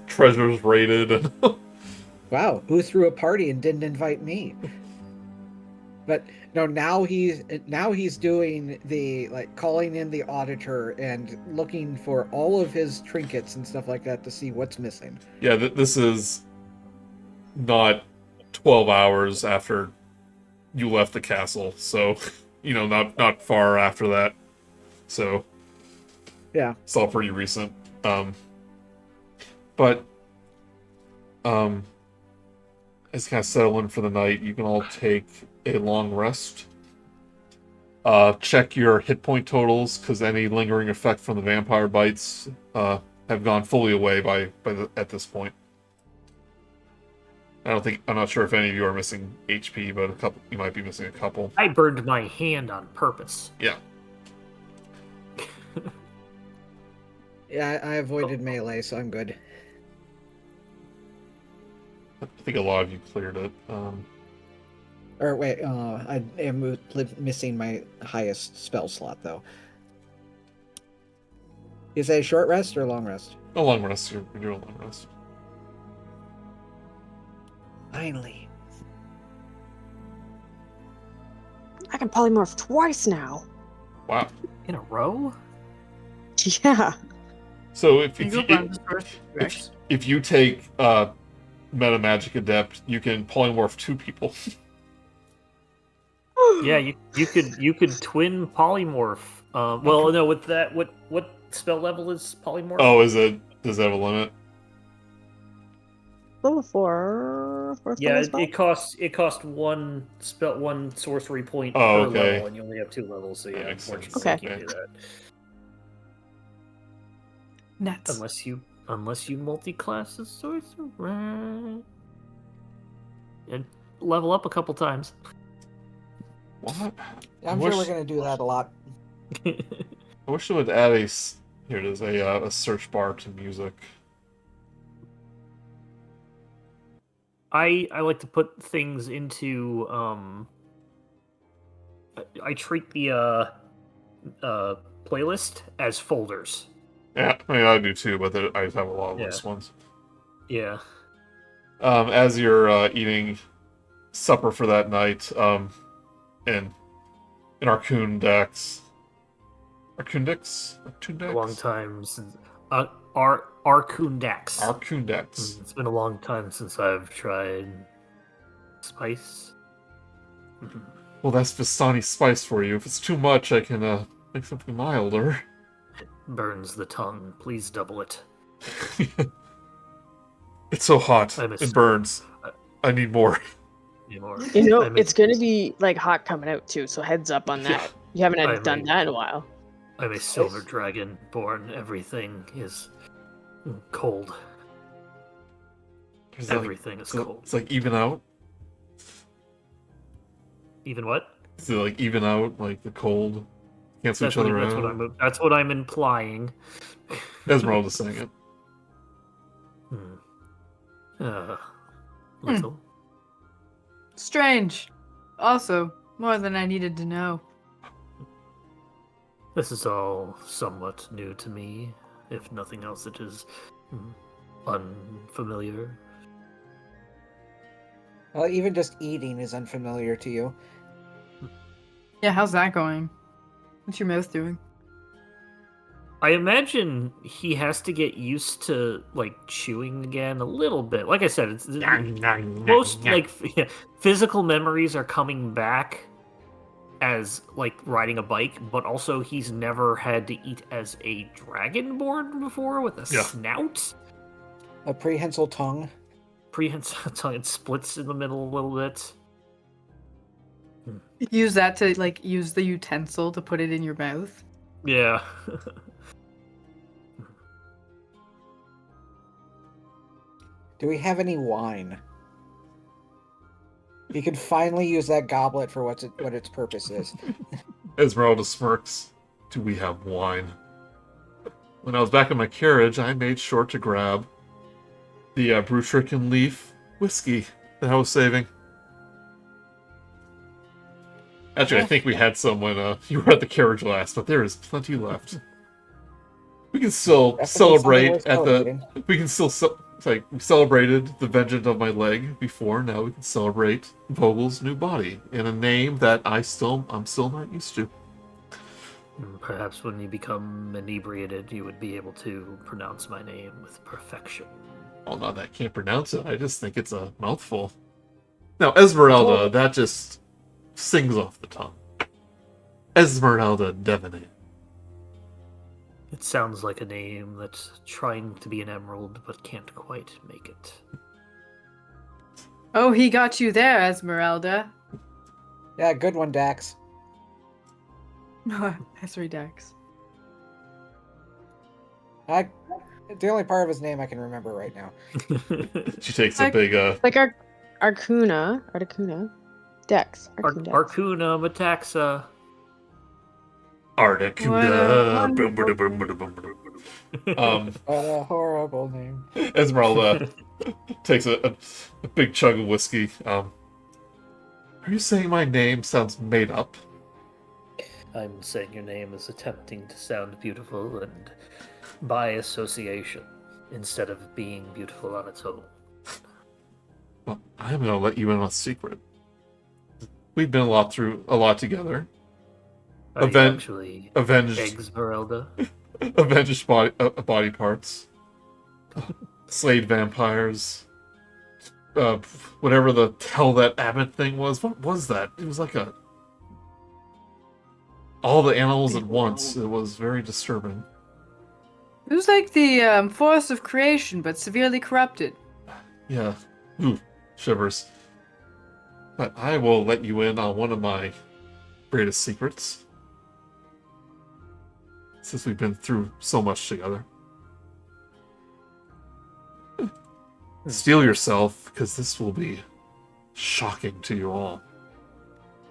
treasures raided. And Wow, who threw a party and didn't invite me? But no, now he's doing the calling in the auditor and looking for all of his trinkets and stuff like that to see what's missing. yeah, this is not 12 hours after you left the castle, so not far after that. So Yeah. it's all pretty recent. But as kind of settle in for the night, you can all take a long rest. Check your hit point totals, because any lingering effect from the vampire bites have gone fully away at this point. I'm not sure if any of you are missing HP, but you might be missing a couple. I burned my hand on purpose. Yeah. Yeah, I avoided melee, so I'm good. I think a lot of you cleared it. Or wait, I am missing my highest spell slot though. Is that a short rest or a long rest? A long rest. You're doing a long rest. Finally. I can polymorph twice now. Wow. In a row? Yeah. So if you take Meta Magic Adept, you can polymorph 2 people. Yeah, you could twin polymorph. Well, no, with that, what spell level is polymorph? Oh, does it have a limit? Level 4. Yeah, it costs one sorcery point per okay. level, and you only have 2 levels, so yeah, That makes sense. unfortunately, Okay. you can't do that. Nuts. Unless you multi-class as sorcerer and level up a couple times. What? I'm sure we're gonna do that a lot. I wish it would add here it is, a search bar to music. I like to put things into I treat the playlist as folders. Yeah, I mean, I do too, but I just have a lot of Yeah. loose ones. Yeah. As you're eating supper for that night, in Arkundax. Arkundax? A long time since Arkundax. Arkundax. It's been a long time since I've tried spice. Well, that's Vistani spice for you. If it's too much, I can make something milder. Burns the tongue. Please double it. It's so hot. I miss- It burns. I need more. Anymore. It's going to be hot coming out too, so heads up on that. You haven't done that in a while. I'm a silver dragon born. Everything is cold. Is Everything is cold. It's even out? Even what? Is it even out, the cold? Cancel each other That's what I'm implying. Esmeralda's saying it. Little. Strange. Also, more than I needed to know. This is all somewhat new to me. If nothing else, it is unfamiliar. Well, even just eating is unfamiliar to you. Yeah, how's that going? What's your mouth doing? I imagine he has to get used to like chewing again a little bit. Like I said, it's most like physical memories are coming back as like riding a bike, but also he's never had to eat as a dragonborn before with a snout. A prehensile tongue. Prehensile tongue, it splits in the middle a little bit. Use that to like use the utensil to put it in your mouth. Yeah. Do we have any wine? You can finally use that goblet for what its purpose is. Esmeralda smirks. Do we have wine? When I was back in my carriage, I made sure to grab the Brutrican leaf whiskey that I was saving. Actually, I think we had some when you were at the carriage last, but there is plenty left. We can still celebrate at the. We can still we celebrated the vengeance of my leg before. Now we can celebrate Vogel's new body in a name that I'm still not used to. Perhaps when you become inebriated, you would be able to pronounce my name with perfection. Oh, no, that can't pronounce it. I just think it's a mouthful. Now, Esmeralda, that just sings off the tongue. Esmeralda Devaney. It sounds like a name that's trying to be an emerald, but can't quite make it. Oh, he got you there, Esmeralda. Yeah, good one, Dax. That's Dax. The only part of his name I can remember right now. She takes a big like Arcuna, Dex, Arcuna, Metaxa. Articuda. A horrible name. Esmeralda takes a big chug of whiskey. Are you saying my name sounds made up? I'm saying your name is attempting to sound beautiful and by association instead of being beautiful on its own. Well, I'm gonna let you in on a secret. We've been through a lot together. Avenged Esmeralda. Avenged body parts. Slayed vampires. Whatever the hell that abbot thing was. What was that? It was like all the animals at once. It was very disturbing. It was like the force of creation, but severely corrupted. Yeah. Ooh, shivers. But I will let you in on one of my greatest secrets. Since we've been through so much together. Steel yourself, because this will be shocking to you all.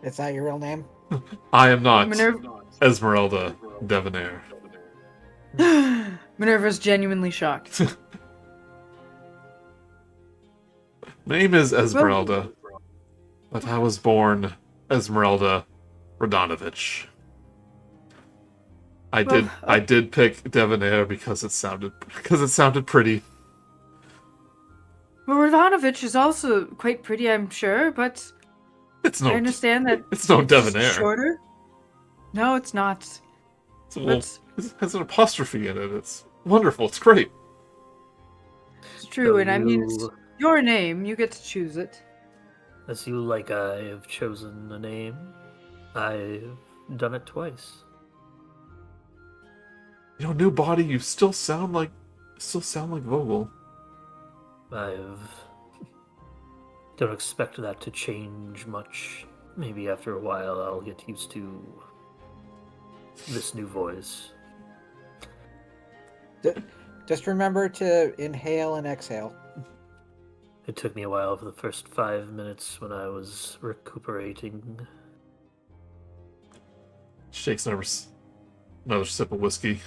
It's not your real name? I am not Minerva. Esmeralda Devaney. Minerva's genuinely shocked. Name is Esmeralda, but I was born Esmeralda Radonovich. I did pick Devaney because it sounded pretty. Well, Radonovich is also quite pretty, I'm sure, but I understand that it's no Devaney. Shorter. No, it's not. It has an apostrophe in it. It's wonderful. It's great. It's true, and I mean, it's your name. You get to choose it. As you like, I have chosen a name. I've done it twice. New body. You still sound like Vogel. Don't expect that to change much. Maybe after a while I'll get used to this new voice. Just remember to inhale and exhale. It took me a while for the first 5 minutes when I was recuperating. Shakes another sip of whiskey.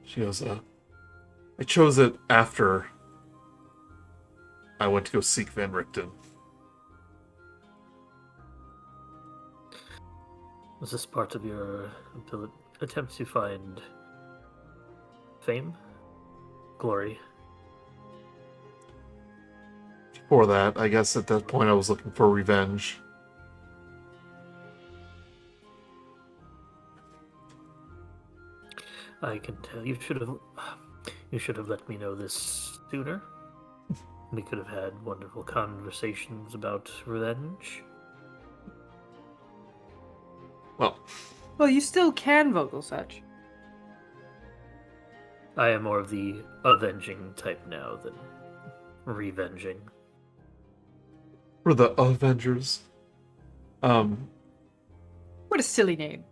She goes, I chose it after I went to go seek Van Richten. Was this part of your attempt to find fame? Glory? Before that, I guess at that point I was looking for revenge. I can tell you should have let me know this sooner. We could have had wonderful conversations about revenge. Well, you still can vocal such. I am more of the avenging type now than revenging. For the Avengers. What a silly name.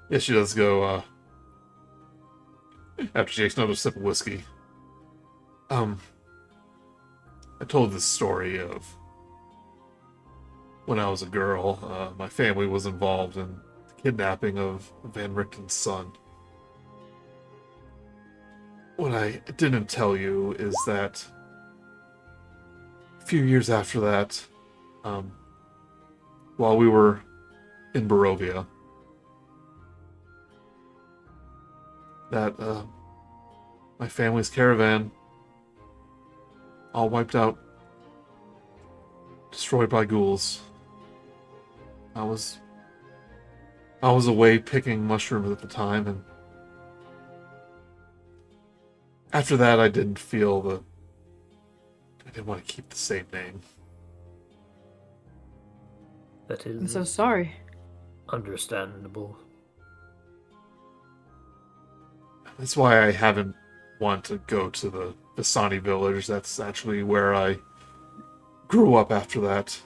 Yeah, she does go, after she takes another sip of whiskey. I told this story of when I was a girl, my family was involved in the kidnapping of Van Richten's son. What I didn't tell you is that a few years after that, while we were in Barovia, that my family's caravan all wiped out, destroyed by ghouls. I was away picking mushrooms at the time, and after that I didn't want to keep the same name. That is I'm so sorry. understandable. That's why I haven't want to go to the Visani village. That's actually where I grew up after that.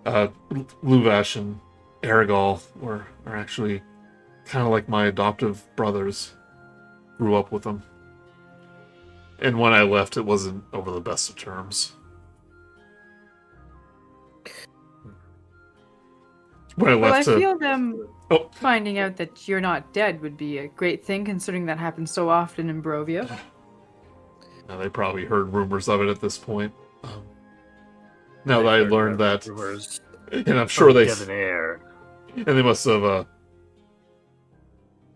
Luvash and Aragol are actually kind of like my adoptive brothers. Grew up with them. And when I left, it wasn't over the best of terms. When I Well, I left to... feel them Oh. finding out that you're not dead would be a great thing, considering that happens so often in Barovia. Now, they probably heard rumors of it at this point. Now that I learned that, Rumors and I'm sure they, debonair. and they must have,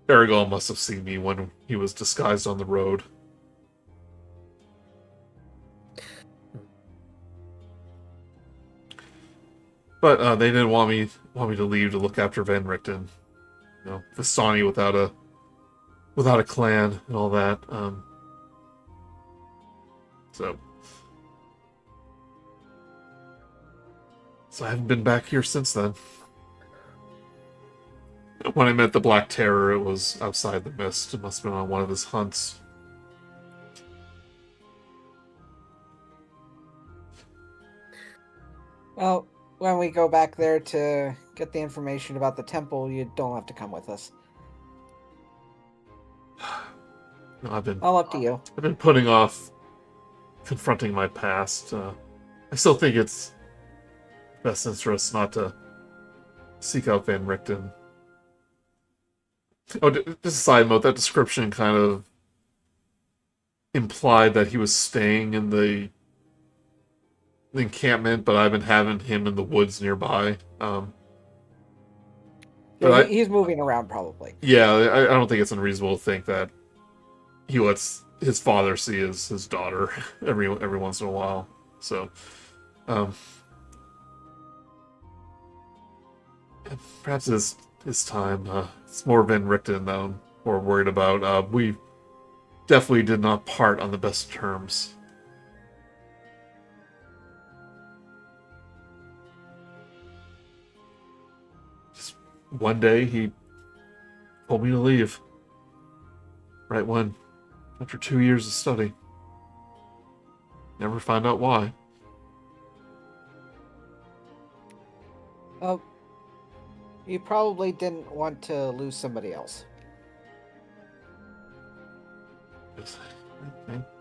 Aragorn must have seen me when he was disguised on the road. But they didn't want me to leave to look after Van Richten. You know, Vistani without a clan and all that. So I haven't been back here since then. When I met the Black Terror, it was outside the mist. It must have been on one of his hunts. Well, when we go back there to get the information about the temple, you don't have to come with us. No, I've been All up to you. putting off confronting my past. I still think it's best interest not to seek out Van Richten. Oh, just a side note, that description kind of implied that he was staying in the encampment, but I've been having him in the woods nearby. But He's moving around, probably. yeah, I don't think it's unreasonable to think that he lets his father see his daughter every once in a while. So, perhaps this time, it's more Van Richten that I'm more worried about. We definitely did not part on the best terms. Just one day, he told me to leave. Right when, after 2 years of study. Never found out why. Oh, you probably didn't want to lose somebody else.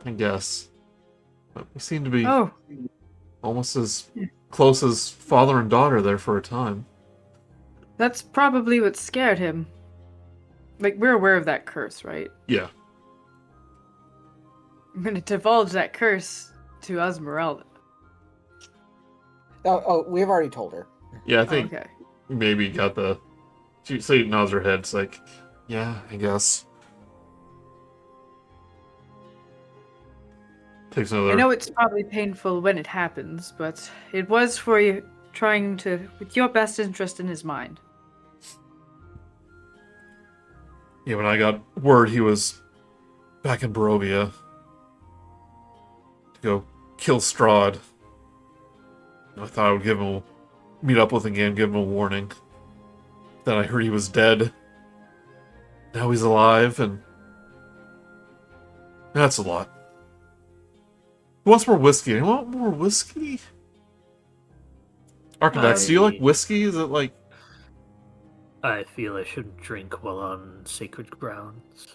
I guess. We seem to be Oh, almost as close as father and daughter there for a time. that's probably what scared him. Like, we're aware of that curse, right? Yeah. I'm gonna divulge that curse to Esmeralda. Oh, we've already told her. Yeah, I Oh, think okay. maybe got the... She nods her head. It's like, yeah, I guess. Takes another... I know it's probably painful when it happens, but it was for you trying to, with your best interest in his mind. Yeah, when I got word he was back in Barovia to go kill Strahd, I thought I would meet up with him again, give him a warning. Then I heard he was dead. Now he's alive, and that's a lot. Who wants more whiskey? I want more whiskey? Arkundax, do you like whiskey? Is it like... I feel I shouldn't drink while on sacred grounds.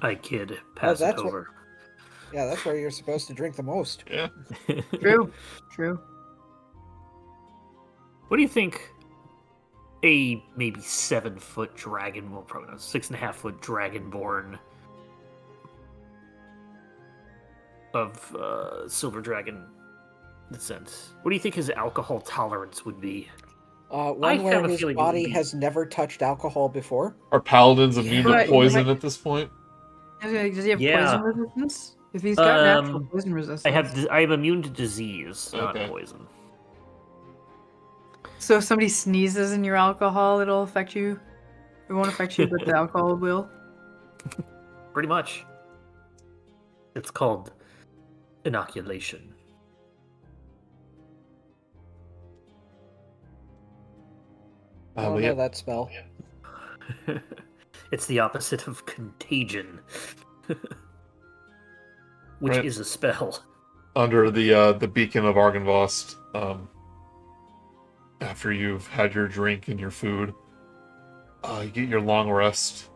I kid, pass it that's over. Yeah, that's where you're supposed to drink the most. Yeah. True. True. What do you think a maybe 7-foot dragon, well, probably not, 6.5-foot dragonborn of Silver Dragon descent? What do you think his alcohol tolerance would be? One where have a his feeling it would body be- has never touched alcohol before. Are paladins immune to But- poison at this point? Does he have Yeah. poison resistance? If he's got natural poison resistance. I am immune to disease, not Okay. poison. So if somebody sneezes in your alcohol, it'll affect you. It won't affect you, but the alcohol will. Pretty much. It's called inoculation. I don't know that spell. It's the opposite of contagion, which Right. is a spell. Under the beacon of Argynvost, after you've had your drink and your food, you get your long rest.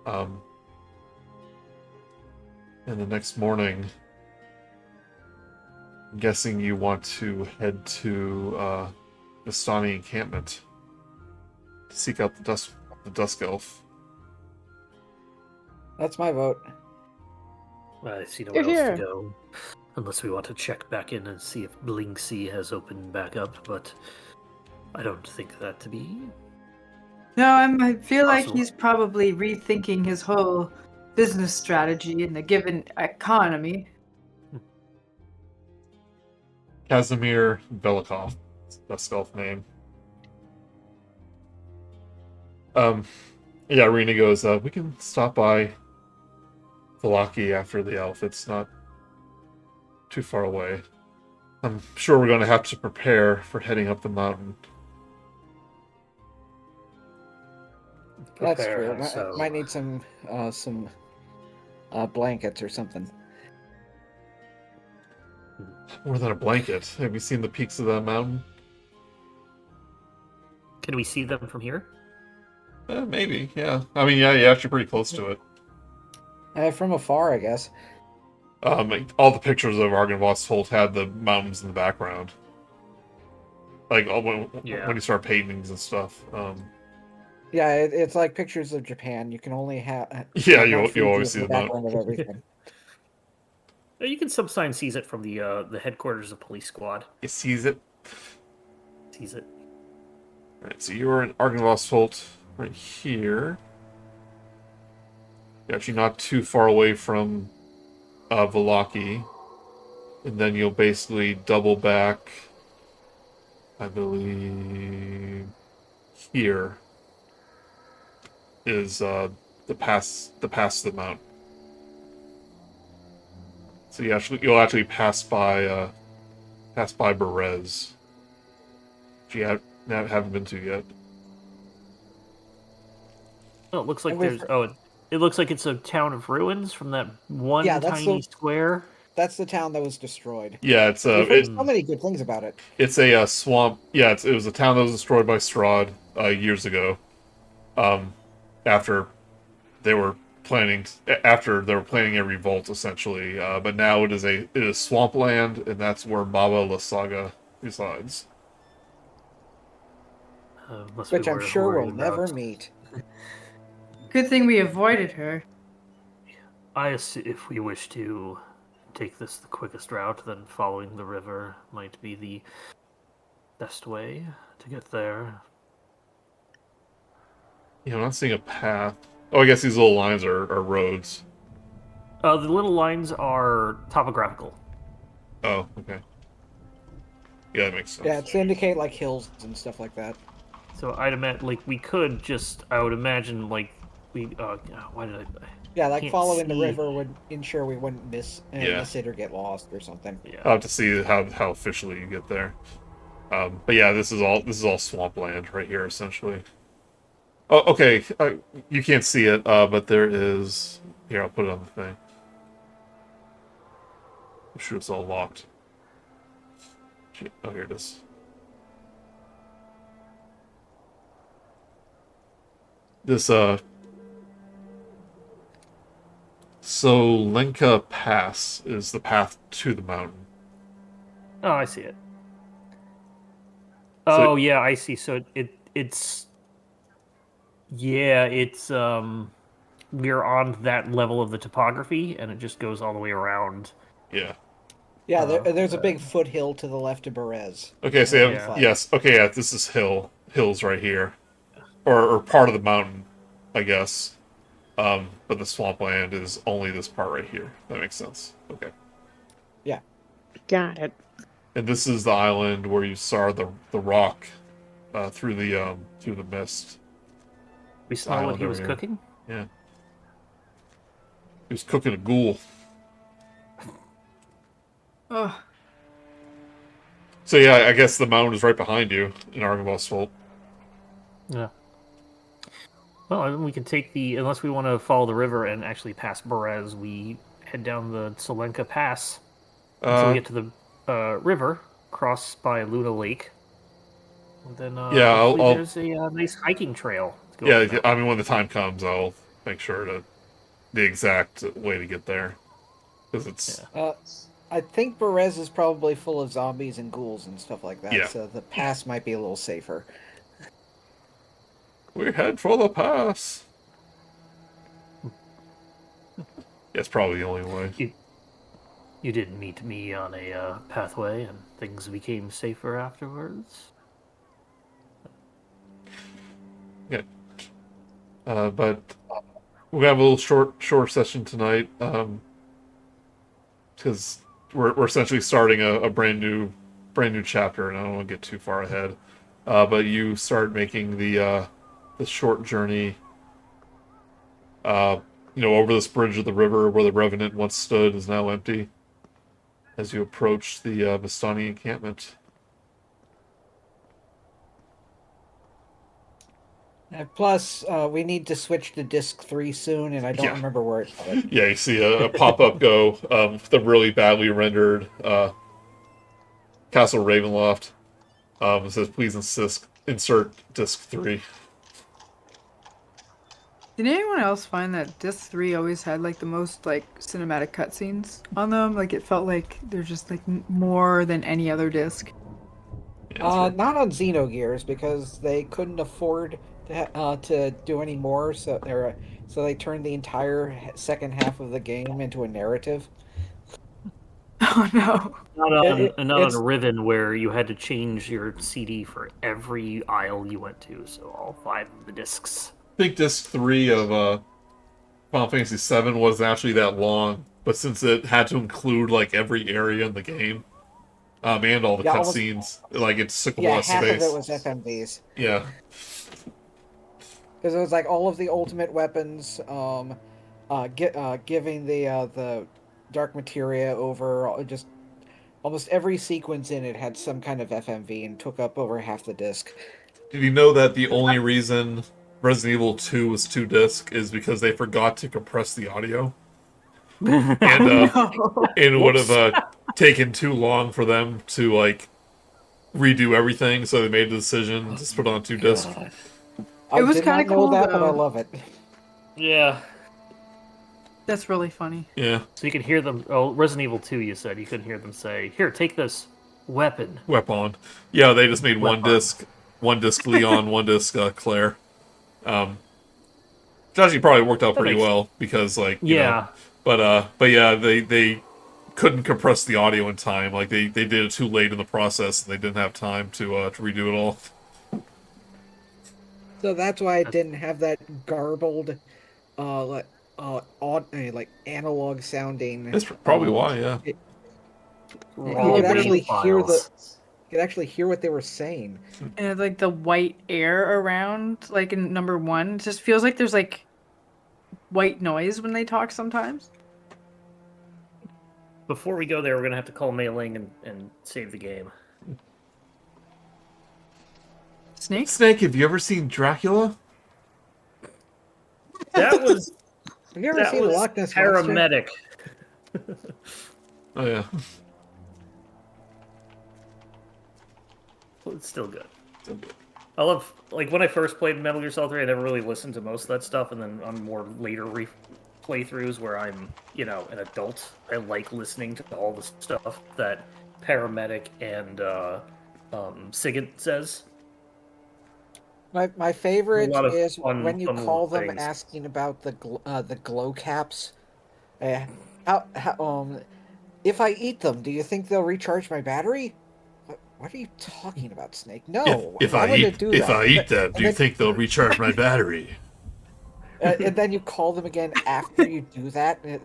And the next morning, I'm guessing you want to head to the Stani encampment to seek out the Dusk Elf. That's my vote. I see nowhere You're else to here. go. Unless we want to check back in and see if Blinksea has opened back up, but I don't think that to be. No, I feel like Possible. he's probably rethinking his whole business strategy in the given economy. Casimir Velikov. That's the Dusk Elf name. Yeah, Rena goes, we can stop by Valaki after the elf. It's not too far away. I'm sure we're going to have to prepare for heading up the mountain. That's Prepare, true. so- Might need some blankets or something. More than a blanket. Have you seen the peaks of that mountain? Can we see them from here? Maybe, yeah. I mean, yeah, you're actually pretty close to it. From afar, I guess. All the pictures of Argynvost Holt had the mountains in the background. Like, when you start paintings and stuff. Yeah, it's like pictures of Japan. You can only have. Yeah, you Mount Fuji always is see the the mountain. background of everything. You can sometimes seize it from the headquarters of police squad. You sees it. Seize it. Alright, so you're in Argynvost Holt right here. You're actually not too far away from Valaki. And then you'll basically double back, I believe, here is the pass of the mountain. So you'll actually pass by Berez, which you haven't been to yet. Oh, it looks like And we've- it looks like it's a town of ruins from that one Yeah, that's tiny the- square. That's the town that was destroyed. Yeah, it's We've heard it, so many good things about it. it's a swamp. Yeah, it was a town that was destroyed by Strahd years ago. After they were planning after they were planning a revolt essentially. But now it is swampland, and that's where Baba Lysaga resides. Unless Which we I'm were sure worried we'll never about- meet. Good thing we avoided her. If we wish to take this the quickest route, then following the river might be the best way to get there. Yeah, I'm not seeing a path. Oh, I guess these little lines are roads. The little lines are topographical. Oh, okay. Yeah, that makes sense. Yeah, it's to indicate like hills and stuff like that. So I'd imagine, like, we could just, I would imagine, like, why did I... Yeah, like Can't following the see. river would ensure we wouldn't miss it or get lost or something. Yeah. I'll have to see how officially you get there. But yeah, this is all swampland right here, essentially. Oh, okay. You can't see it, but there is. Here, I'll put it on the thing. I'm sure it's all locked. Oh, here it is. This Solenka Pass is the path to the mountain. Oh, I see it. So- Oh, yeah, I see. So it's... Yeah, it's, we're on that level of the topography, and it just goes all the way around. Yeah. Yeah, there's a big foothill to the left of Berez. Okay, so Yeah. yes, okay, yeah, this is hills right here, or part of the mountain, I guess. But the swampland is only this part right here. That makes sense. Okay, Got it. and this is the island where you saw the rock through the mist. We smell what Island he over was here. cooking? Yeah, he was cooking a ghoul. Oh, So yeah, I guess the mountain is right behind you in Argynvost Vault. Yeah. Well, I mean, we can take unless we want to follow the river and actually pass Berez, we head down the Solenka Pass until we get to the river, cross by Luna Lake. And then Yeah, hopefully I'll- there's a nice hiking trail. To go Yeah, up the I mean, when the time comes, I'll make sure the exact way to get there, because it's I think Berez is probably full of zombies and ghouls and stuff like that, Yeah. so the pass might be a little safer. we head for the pass. It's probably the only way. You didn't meet me on a pathway, and things became safer afterwards. But we have a little short session tonight, because we're essentially starting a brand new chapter, and I don't want to get too far ahead. But you start making the short journey, over this bridge of the river where the Revenant once stood is now empty. As you approach the Vistani encampment. Plus, we need to switch to disc 3 soon, and I don't Yeah. remember where it's at. Yeah, you see a pop-up go with the really badly rendered Castle Ravenloft. It says, please insert disc 3. did anyone else find that disc 3 always had like the most like cinematic cutscenes on them? Like it felt like they're just like more than any other disc. Yeah, Not on Xenogears, because they couldn't afford to do any more, so they turned the entire second half of the game into a narrative. Oh no. Not on, It- and not on it's- a Riven where you had to change your CD for every aisle you went to, so all 5 of the discs. I think disc 3 of Final Fantasy VII wasn't actually that long, but since it had to include like every area in the game, and all the Yeah, almost- cutscenes, like it took a Yeah, lot of half space. of it was FMVs. Yeah. Because it was like all of the ultimate weapons, giving the dark materia over, just almost every sequence in it had some kind of FMV and took up over half the disc. Did you know that the only reason Resident Evil 2 was 2 disc is because they forgot to compress the audio? And No. it would have taken too long for them to like redo everything, so they made the decision to just put it on 2 disc. I It was did not kinda know cool, that, but I though. love it. Yeah. That's really funny. Yeah, So you can hear them. Oh, Resident Evil 2, you said you could hear them say, "Here, take this weapon." weapon. Yeah, they just made Weapon. one disc Leon, one disc Claire. Which actually probably worked out That pretty makes- well because, like, Yeah. but yeah, they couldn't compress the audio in time. Like they did it too late in the process, and they didn't have time to redo it all. So that's why I didn't have that garbled, like like analog sounding. That's probably why. Yeah. You Raw could actually wave hear files. you could actually hear what they were saying. And like the white air around, like in number 1, it just feels like there's like white noise when they talk sometimes. Before we go there, we're gonna have to call Mei-Ling and save the game. Snake? Snake, have you ever seen Dracula? That was Have you ever that seen was Loch Ness Monster? paramedic. Oh yeah. It's still good. I love, like, when I first played Metal Gear Solid 3, I never really listened to most of that stuff, and then on more later playthroughs where I'm, an adult, I like listening to all the stuff that Paramedic and Sigint says. My favorite A lot of is fun- when you fun call little them things. asking about the glow caps. If I eat them, do you think they'll recharge my battery? What are you talking about, Snake? No. If why I would it eat do if that? I eat them, And do you then- think they'll recharge my battery? And then you call them again after you do that. And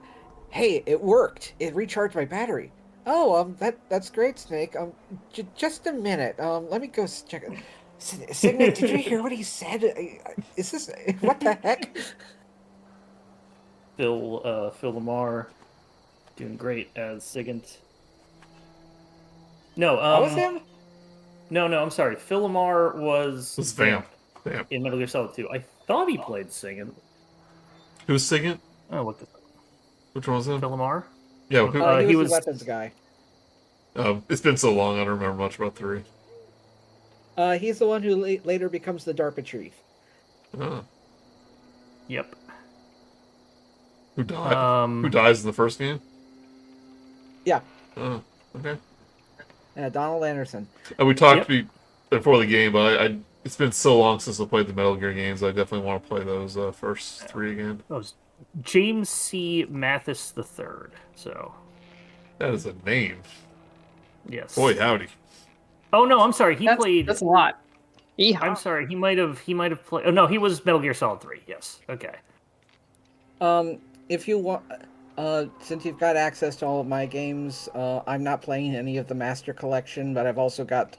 hey, it worked. It recharged my battery. Oh, that's great, Snake. Just a minute. Let me go check it. Signet, did you hear what he said? Is this what the heck? Phil Lamar doing great as Sigint. No, That was him. No, I'm sorry. Phil Lamar was It's Vamp. Vamp. in Metal Gear Solid 2. I thought he played Sigint. Who's singing? Oh, look this up. Which one was it? Phil Lamar? Yeah. Who, He he was was- the weapons guy. it's been so long, I don't remember much about 3. He's the one who later becomes the DARPA chief. Oh. Yep. Who died? Who dies in the first game? Yeah. Oh, okay. Donald Anderson. We talked Yep. before the game, but I it's been so long since I played the Metal Gear games. I definitely want to play those first 3 again. That was James C. Mathis III. So, That is a name. yes. Boy, howdy. Oh no, I'm sorry. He played. That's a lot. Yeehaw. I'm sorry. He might have played. Oh no, he was Metal Gear Solid 3. Yes. Okay. If you want, since you've got access to all of my games, I'm not playing any of the Master Collection, but I've also got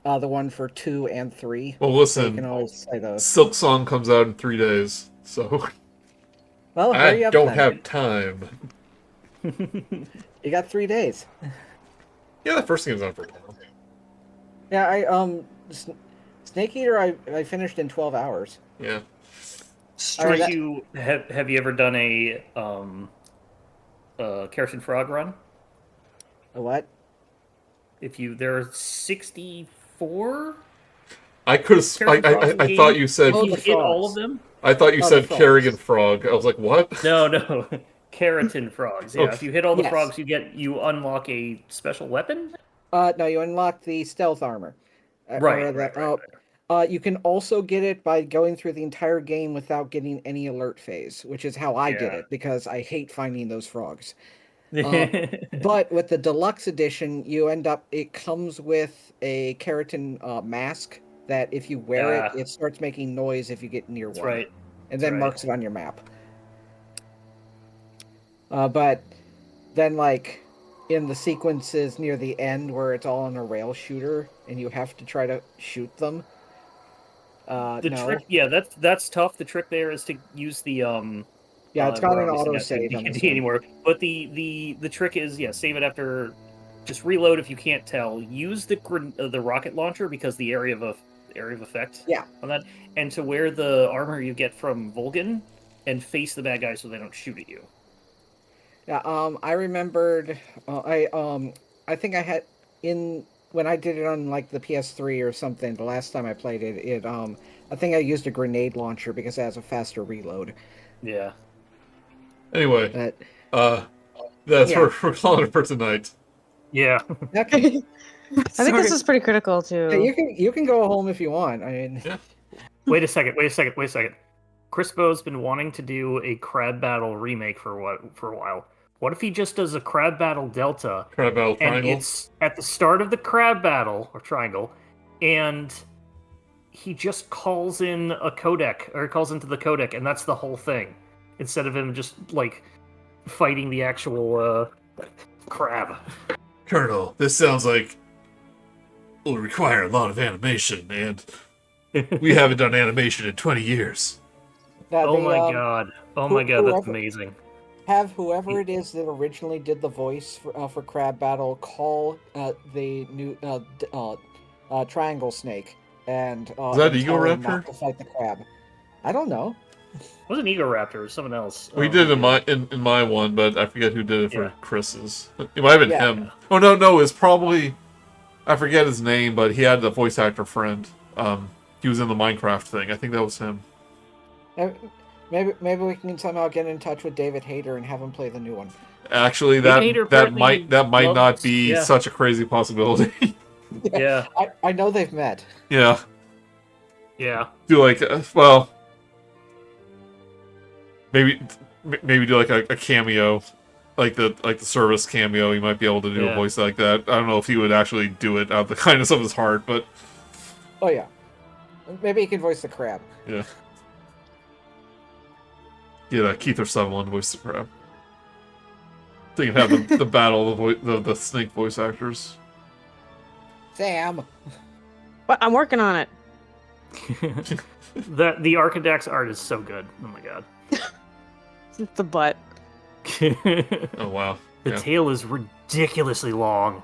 the one for 2 and 3. Well, So you can listen, always play those. Silk Song comes out in 3 days, so Well, hurry I up don't then. have time. You got 3 days. Yeah, the first game's on for a while. Yeah, Snake Eater, I finished in 12 hours. Yeah. Alright, Have you ever done a Keratin Frog run? A what? There are 64. I could have. I thought you said. Oh, You the hit all frogs. of them? I thought you Oh, said the frogs. Kerrigan Frog. I was like, what? No. Keratin frogs. Yeah, Okay. if you hit all the Yes. frogs, you unlock a special weapon. No, you unlock the stealth armor. Right. You can also get it by going through the entire game without getting any alert phase, which is how I did Yeah. it, because I hate finding those frogs. But with the deluxe edition, it comes with a keratin mask that if you wear Yeah. it starts making noise if you get near That's one. right. And then right. marks it on your map. But then, like, in the sequences near the end where it's all on a rail shooter and you have to try to shoot them, The no. trick, yeah, that's tough. The trick there is to use the Yeah, it's got we're an obviously auto not doing save on this D&D one. anymore. But the trick is, yeah, save it after. Just reload if you can't tell. Use the rocket launcher because the area of effect. Yeah. On that, and to wear the armor you get from Volgan, and face the bad guys so they don't shoot at you. Yeah, I remembered. I think I had when I did it on like the PS3 or something. The last time I played it, I think I used a grenade launcher because it has a faster reload. Yeah. Anyway, But that's Yeah. we're calling it for tonight. Yeah. okay. I think this is pretty critical too. Yeah, you can go home if you want. I mean, Yeah. Wait a second. Crispo's been wanting to do a Crab Battle remake for a while. What if he just does a Crab Battle Delta, Crab Battle and Triangle. it's at the start of the Crab Battle or Triangle, and he just calls in a codec or calls into the codec, and that's the whole thing, instead of him just like fighting the actual crab. Colonel, this sounds like will require a lot of animation, and we haven't done animation in 20 years. now Oh they, my god! Oh my god! That's whoever- amazing. have whoever it is that originally did the voice for Crab Battle call the new Triangle Snake and Is that and Eagle tell him Raptor? not to fight the crab. I don't know. It wasn't Ego Raptor, it was someone else. We did it in my one, but I forget who did it for Yeah. Chris's. It might have been Yeah. him. Oh no, it's probably I forget his name, but he had a voice actor friend. He was in the Minecraft thing. I think that was him. Maybe we can somehow get in touch with David Hayter and have him play the new one. Actually, David Hayter that might apparently not loves- be yeah. such a crazy possibility. Yeah, I know they've met. Yeah, yeah. do like maybe do like a cameo, like the service cameo. He might be able to do a Yeah. voice like that. I don't know if he would actually do it out of the kindness of his heart, but Oh yeah. Maybe he can voice the crab. yeah. Yeah, Keith or Sutherland voice the crab. So you can have the battle of the snake voice actors. Sam. But I'm working on it. The Arkundax art is so good. Oh my god. It's the butt. The Oh wow. Yeah. tail is ridiculously long.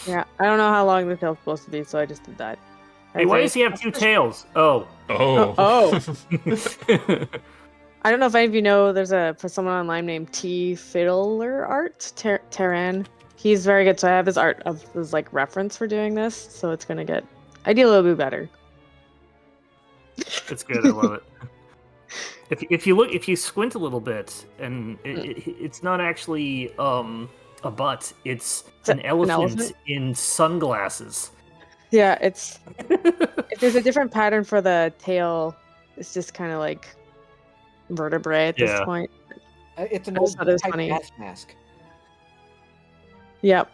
Yeah, I don't know how long the tail's supposed to be, so I just did that. Hey, why does he have two tails? Oh. Oh. Oh. I don't know if any of you know, there's for someone online named T Fiddler Art, Terran. He's very good, so I have his art of his like reference for doing this, so it's gonna get ideally it'll be better. It's good. I love it. If you squint a little bit, and it's not actually a butt. It's an elephant in sunglasses. Yeah, it's if there's a different pattern for the tail, it's just kind of like vertebrae at this Yeah. point. It's an I old just thought it was type funny. gas mask. Yep.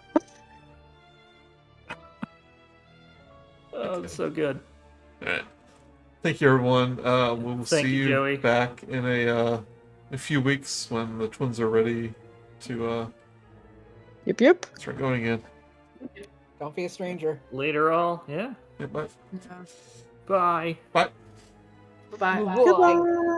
Oh, it's so good. Alright. Thank you, everyone. We'll Thank see you, you Joey. back in a few weeks when the twins are ready to Yep. start going in. Don't be a stranger. Later, all. Yeah. Yeah, bye. Yeah. Bye. Bye. Bye. Goodbye.